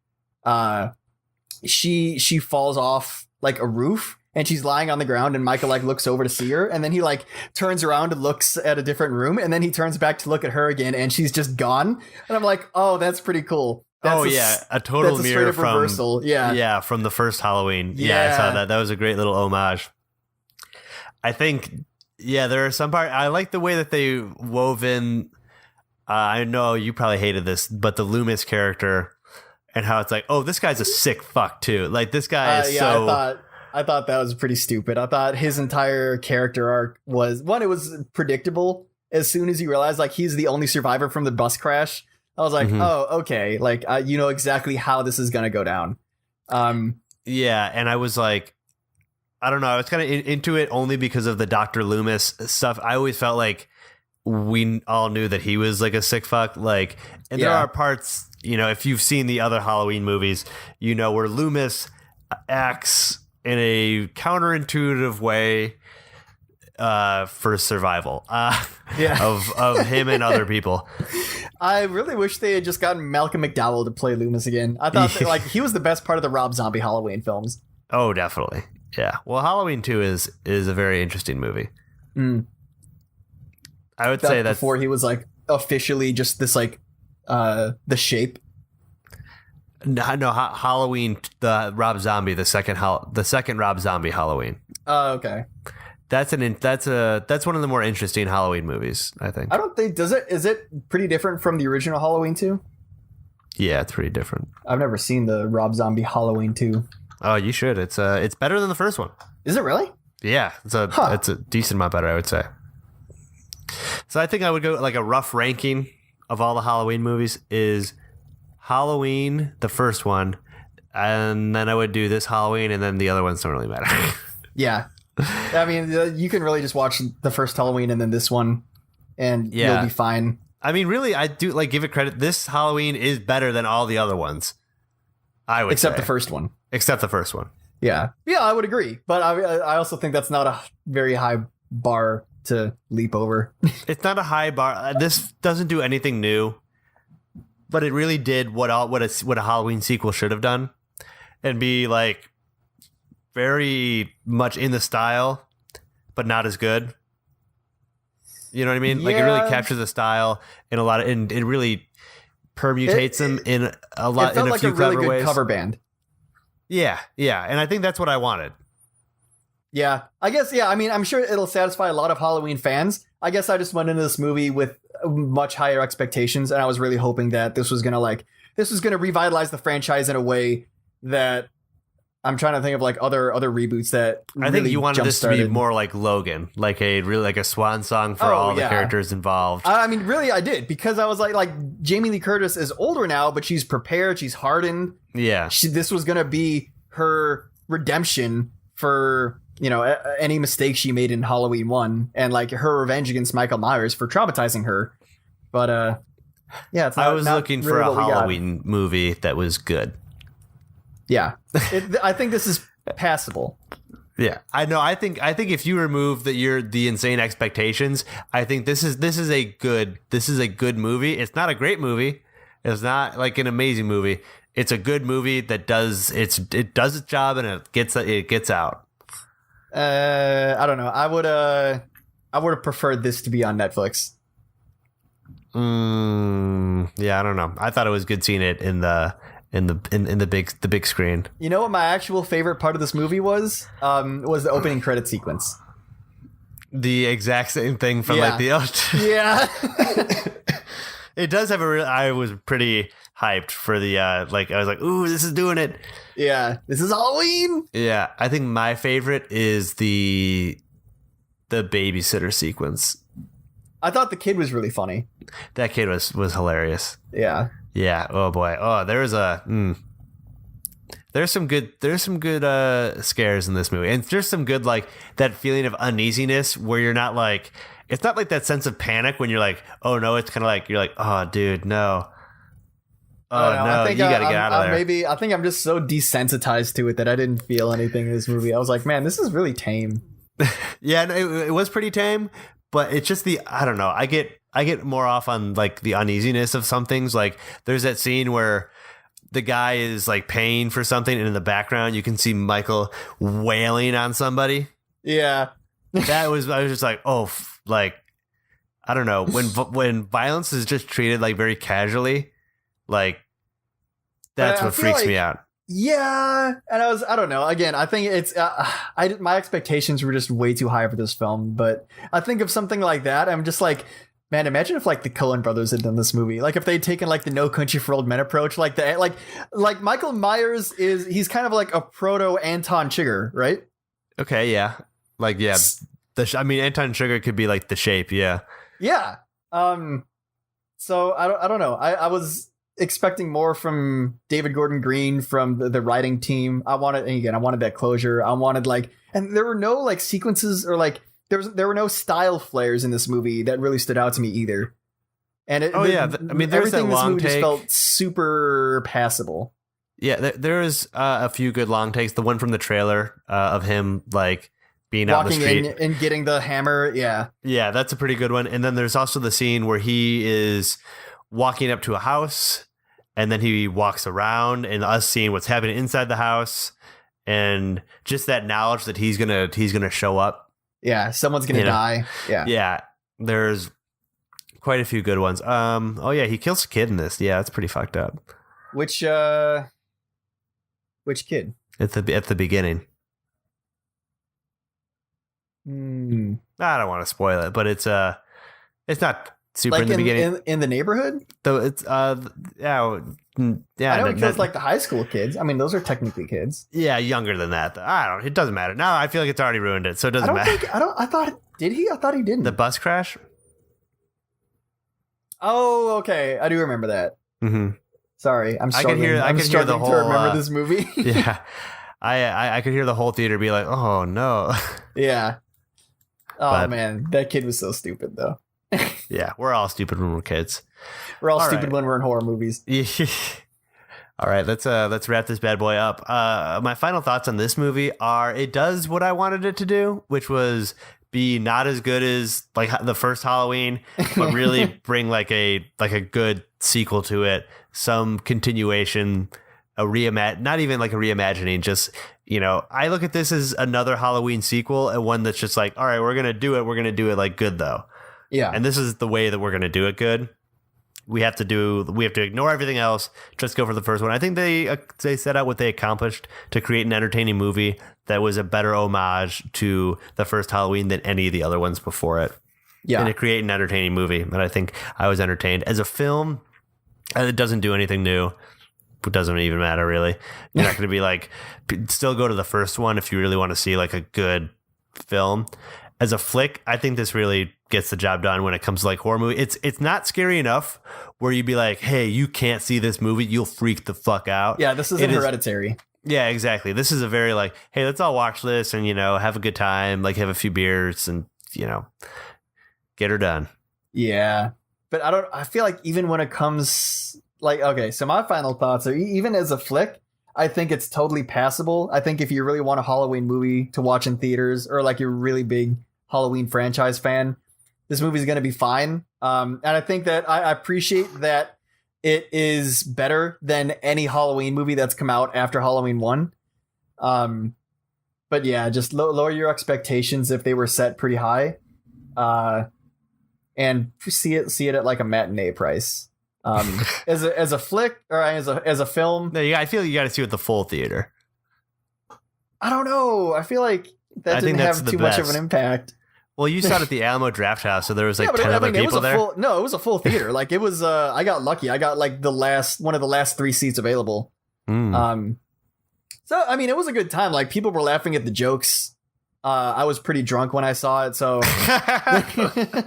she falls off like a roof and she's lying on the ground and Michael like looks over to see her. And then he like turns around and looks at a different room. And then he turns back to look at her again and she's just gone. And I'm like, oh, that's pretty cool. That's a total mirror from reversal. From the first Halloween. Yeah, I saw that. That was a great little homage. I think, there are some part. I like the way that they wove in. I know you probably hated this, but the Loomis character and how it's like, oh, this guy's a sick fuck too. Like, this guy is so. I thought that was pretty stupid. I thought his entire character arc was it was predictable. As soon as you realize like he's the only survivor from the bus crash, I was like, oh, okay. Like, you know exactly how this is going to go down. And I was like, I don't know. I was kind of into it only because of the Dr. Loomis stuff. I always felt like we all knew that he was like a sick fuck. Like, and there are parts, if you've seen the other Halloween movies, where Loomis acts in a counterintuitive way for survival of him and other people. I really wish they had just gotten Malcolm McDowell to play Loomis again. I thought that, like, he was the best part of the Rob Zombie Halloween films. Oh, definitely. Yeah. Well, Halloween 2 is a very interesting movie. I would say that before he was like officially just this like the Shape. No, Halloween, the Rob Zombie, the second Rob Zombie Halloween. Oh, okay. That's one of the more interesting Halloween movies, I think. I don't think is it pretty different from the original Halloween 2? Yeah, it's pretty different. I've never seen the Rob Zombie Halloween 2. Oh, you should. It's better than the first one. Is it really? Yeah, it's a decent amount better, I would say. So I think I would go like a rough ranking of all the Halloween movies is Halloween, the first one, and then I would do this Halloween, and then the other ones don't really matter. Yeah. I mean, you can really just watch the first Halloween and then this one, and you'll be fine. I mean, really, I do like give it credit. This Halloween is better than all the other ones. I would Except say. the first one. Except the first one. Yeah. Yeah, I would agree. But I also think that's not a very high bar to leap over. It's not a high bar. This doesn't do anything new, but it really did what a Halloween sequel should have done, and be like very much in the style, but not as good. You know what I mean? Like it really captures the style in a lot of, and it really permutates them in a lot. It felt in a like few a really clever good ways. cover band. Yeah, and I think that's what I wanted. Yeah, I guess. Yeah, I mean, I'm sure it'll satisfy a lot of Halloween fans. I guess I just went into this movie with much higher expectations, and I was really hoping that this was gonna revitalize the franchise in a way that I'm trying to think of like other reboots that really I think you wanted this to be jump-started. more like Logan, like a swan song for all the characters involved. I mean, really, I did, because I was like Jamie Lee Curtis is older now, but she's prepared, she's hardened. Yeah, This was gonna be her redemption for, you know, any mistake she made in Halloween 1, and like her revenge against Michael Myers for traumatizing her. But yeah, it's not, I was not looking really for a what we got. Halloween movie that was good. Yeah, I think this is passable. Yeah, I know. I think if you remove the insane expectations, I think this is a good movie. It's not a great movie. It's not like an amazing movie. It's a good movie that does its job, and it gets out. I don't know. I would have preferred this to be on Netflix. Yeah, I don't know. I thought it was good seeing it in the big screen. You know what my actual favorite part of this movie was the opening credit sequence. The exact same thing from like the Yeah. It does have I was pretty hyped for the I was like, ooh, this is doing it. Yeah, this is Halloween. Yeah, I think my favorite is the babysitter sequence. I thought the kid was really funny. That kid was hilarious. Yeah. Yeah. Oh boy. Oh, there's some good scares in this movie, and there's some good like that feeling of uneasiness where you're not like, it's not like that sense of panic when you're like, oh no, it's kind of like you're like, oh dude, no. Oh no, you got to get out of there. Maybe I think I'm just so desensitized to it that I didn't feel anything in this movie. I was like, man, this is really tame. Yeah, it was pretty tame, but it's just I don't know. I get more off on like the uneasiness of some things. Like there's that scene where the guy is like paying for something, and in the background you can see Michael wailing on somebody. Yeah. I was just like, oh, like I don't know, when violence is just treated like very casually, like that's what freaks me out. Yeah, and I don't know. Again, I think it's my expectations were just way too high for this film, but I think of something like that, I'm just like, man, imagine if like the Coen brothers had done this movie. Like if they'd taken like the No Country for Old Men approach, like Michael Myers he's kind of like a proto Anton Chigurh, right? Okay, yeah. Like yeah, I mean Anton Chigurh could be like The Shape, yeah. Yeah. So I don't know. I was expecting more from David Gordon Green, from the writing team. I wanted that closure. I wanted and there were no like sequences or like there were no style flares in this movie that really stood out to me either. And I mean, there's that everything in this long movie just take. felt super passable. Yeah, there is a few good long takes. The one from the trailer of him like being out in the Walking street in and getting the hammer. Yeah. Yeah, that's a pretty good one. And then there's also the scene where he is walking up to a house, and then he walks around, and us seeing what's happening inside the house, and just that knowledge that he's gonna show up. Yeah, someone's gonna die. Yeah. Yeah. There's quite a few good ones. Oh yeah, he kills a kid in this. Yeah, that's pretty fucked up. Which kid? At the beginning. I don't want to spoil it, but it's not super like in the beginning. in the neighborhood. Though it's Yeah, I know it kills like the high school kids. I mean, those are technically kids. Yeah, younger than that. I don't. It doesn't matter. Now I feel like it's already ruined it, so it doesn't matter. I thought. Did he? I thought he didn't. The bus crash. Oh, okay. I do remember that. Mm-hmm. Sorry, I'm struggling. I could hear the whole. To remember this movie. Yeah, I could hear the whole theater be like, "Oh no." Yeah. Oh man, that kid was so stupid though. Yeah, we're all stupid when we're kids. We're all stupid when we're in horror movies. All right, let's wrap this bad boy up. My final thoughts on this movie are: it does what I wanted it to do, which was be not as good as like the first Halloween, but really bring like a good sequel to it, some continuation, not even like a reimagining, just, you know, I look at this as another Halloween sequel, and one that's just like, all right, we're going to do it like good though. Yeah. And this is the way that we're going to do it good. We have to ignore everything else. Just go for the first one. I think they set out what they accomplished to create an entertaining movie that was a better homage to the first Halloween than any of the other ones before it. Yeah. And to create an entertaining movie. And I think I was entertained. As a film, it doesn't do anything new. It doesn't even matter, really. You're not going to be like, still go to the first one if you really want to see like a good film. As a flick, I think this really gets the job done when it comes to like horror movie. It's not scary enough where you'd be like, hey, you can't see this movie, you'll freak the fuck out. Yeah, this isn't Hereditary. Yeah, exactly. This is a very like, hey, let's all watch this and, you know, have a good time, like have a few beers and, you know, get her done. Yeah. But I feel like even when it comes like, okay, so my final thoughts are even as a flick, I think it's totally passable. I think if you really want a Halloween movie to watch in theaters, or like you're a really big Halloween franchise fan, this movie is going to be fine. And I think that I appreciate that it is better than any Halloween movie that's come out after Halloween 1. But yeah, just lower your expectations if they were set pretty high. And see it at like a matinee price. As a flick or as a film. No, I feel you got to see it at the full theater. I don't know. I feel like that didn't have too much of an impact. Well, you saw it at the Alamo Draft House, so there was like 10 other people there. It was a full theater. Like it was. I got lucky. I got like one of the last 3 seats available. So I mean, it was a good time. Like people were laughing at the jokes. I was pretty drunk when I saw it, so I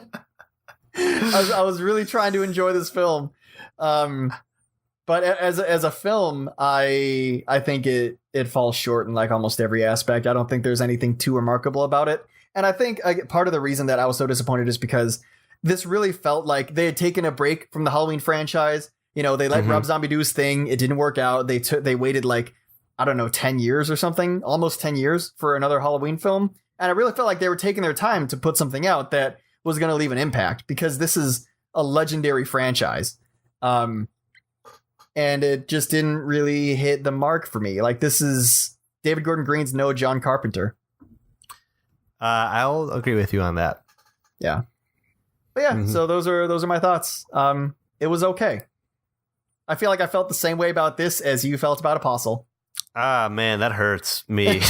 was really trying to enjoy this film. But as a film, I think it falls short in like almost every aspect. I don't think there's anything too remarkable about it. And I think part of the reason that I was so disappointed is because this really felt like they had taken a break from the Halloween franchise. You know, they let Rob Zombie do his thing. It didn't work out. They waited like, I don't know, 10 years or something, almost 10 years for another Halloween film. And I really felt like they were taking their time to put something out that was going to leave an impact, because this is a legendary franchise. And it just didn't really hit the mark for me. Like, this is David Gordon Green's no John Carpenter. I'll agree with you on that. Yeah. But yeah, so those are my thoughts. It was okay. I feel like I felt the same way about this as you felt about Apostle. Ah, man, that hurts me.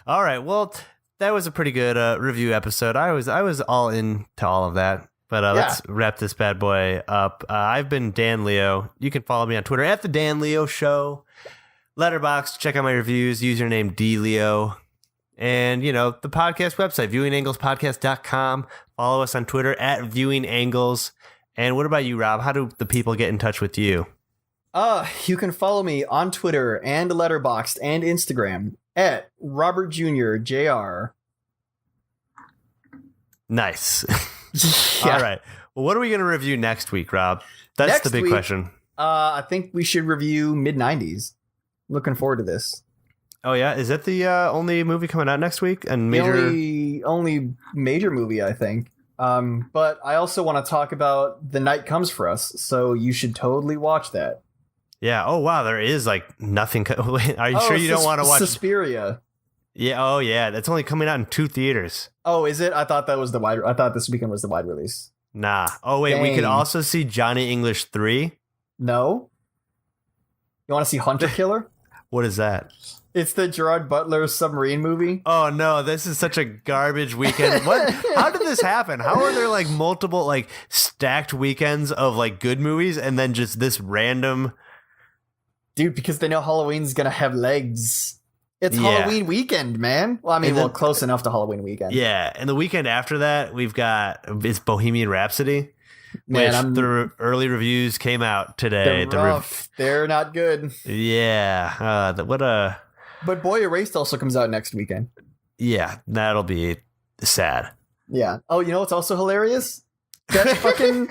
All right. Well, that was a pretty good review episode. I was all into all of that. But let's wrap this bad boy up. I've been Dan Leo. You can follow me on Twitter at the Dan Leo Show. Letterboxd, check out my reviews. Username DLeo. And, you know, the podcast website, viewinganglespodcast.com. Follow us on Twitter at viewingangles. And what about you, Rob? How do the people get in touch with you? You can follow me on Twitter and Letterboxd and Instagram at Robert Jr. Jr. Nice. Yeah. All right. Well, what are we going to review next week, Rob? That's the big question. I think we should review mid-90s. Looking forward to this. Oh, yeah? Is that the only movie coming out next week? And only major movie, I think. But I also want to talk about The Night Comes for Us, so you should totally watch that. Yeah. Oh, wow. There is like nothing. Are you sure you don't want to watch Suspiria? Yeah. Oh, yeah. That's only coming out in 2 theaters. Oh, is it? I thought this weekend was the wide release. Nah. Oh, wait. Dang. We could also see Johnny English 3. No. You want to see Hunter Killer? What is that? It's the Gerard Butler submarine movie. Oh no, this is such a garbage weekend. What? How did this happen? How are there like multiple like stacked weekends of like good movies and then just this random? Dude, because they know Halloween's gonna have legs. It's Yeah. Halloween weekend, man. Well, I mean, And then- close enough to Halloween weekend. Yeah, and the weekend after that, we've got it's Bohemian Rhapsody, Man, which the early reviews came out today. they're rough. They're not good. Yeah, what a But Boy Erased also comes out next weekend. yeah, that'll be sad. Yeah. Oh, you know what's also hilarious? That fucking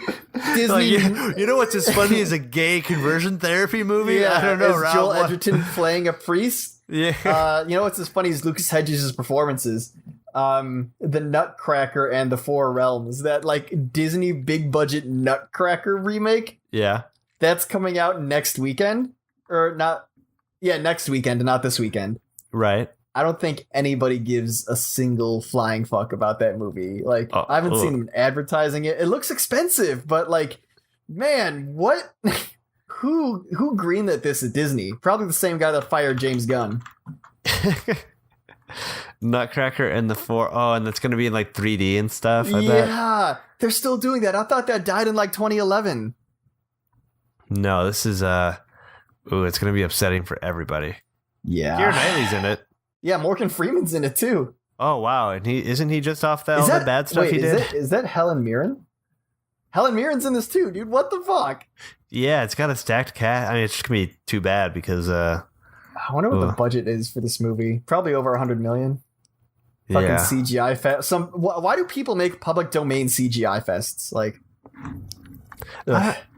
Disney. Like, you know what's as funny as a gay conversion therapy movie? Yeah, I don't know, is Rob. Joel what- Edgerton playing a priest. Yeah. You know what's as funny as Lucas Hedges' performances? The Nutcracker and the Four Realms, that like Disney big budget Nutcracker remake, Yeah. that's coming out next weekend. Or not, yeah, next weekend, not this weekend. Right. I don't think anybody gives a single flying fuck about that movie. Like, I haven't seen them advertising it. It looks expensive, but like, man, what? Who greenlit this at Disney? Probably the same guy that fired James Gunn. Nutcracker and the Four. Oh, and that's going to be in like 3D and stuff. I bet. Yeah, they're still doing that. I thought that died in like 2011. No, this is ooh, it's going to be upsetting for everybody. Yeah. Keira Knightley's in it. Yeah, Morgan Freeman's in it too. Oh wow, and isn't he just off all the bad stuff he did? Is that Helen Mirren? Helen Mirren's in this too, dude. What the fuck? Yeah, it's got a stacked cast. I mean, it's just gonna be too bad because I wonder what the budget is for this movie. Probably over 100 million. Fucking yeah. CGI fest. Why do people make public domain CGI fests? Like,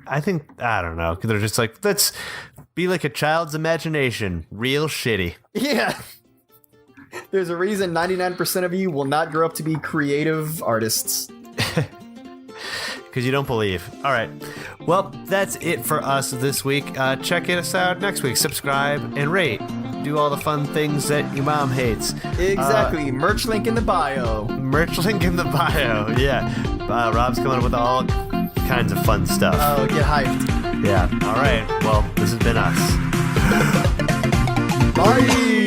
I think I don't know. They're just like, let's be like a child's imagination, real shitty. yeah. There's a reason 99% of you will not grow up to be creative artists. Because you don't believe. All right. Well, that's it for us this week. Check us out next week. Subscribe and rate. Do all the fun things that your mom hates. Exactly. Merch link in the bio. Merch link in the bio. Yeah. Rob's coming up with all kinds of fun stuff. Oh, get hyped. Yeah. All right. Well, this has been us. Bye.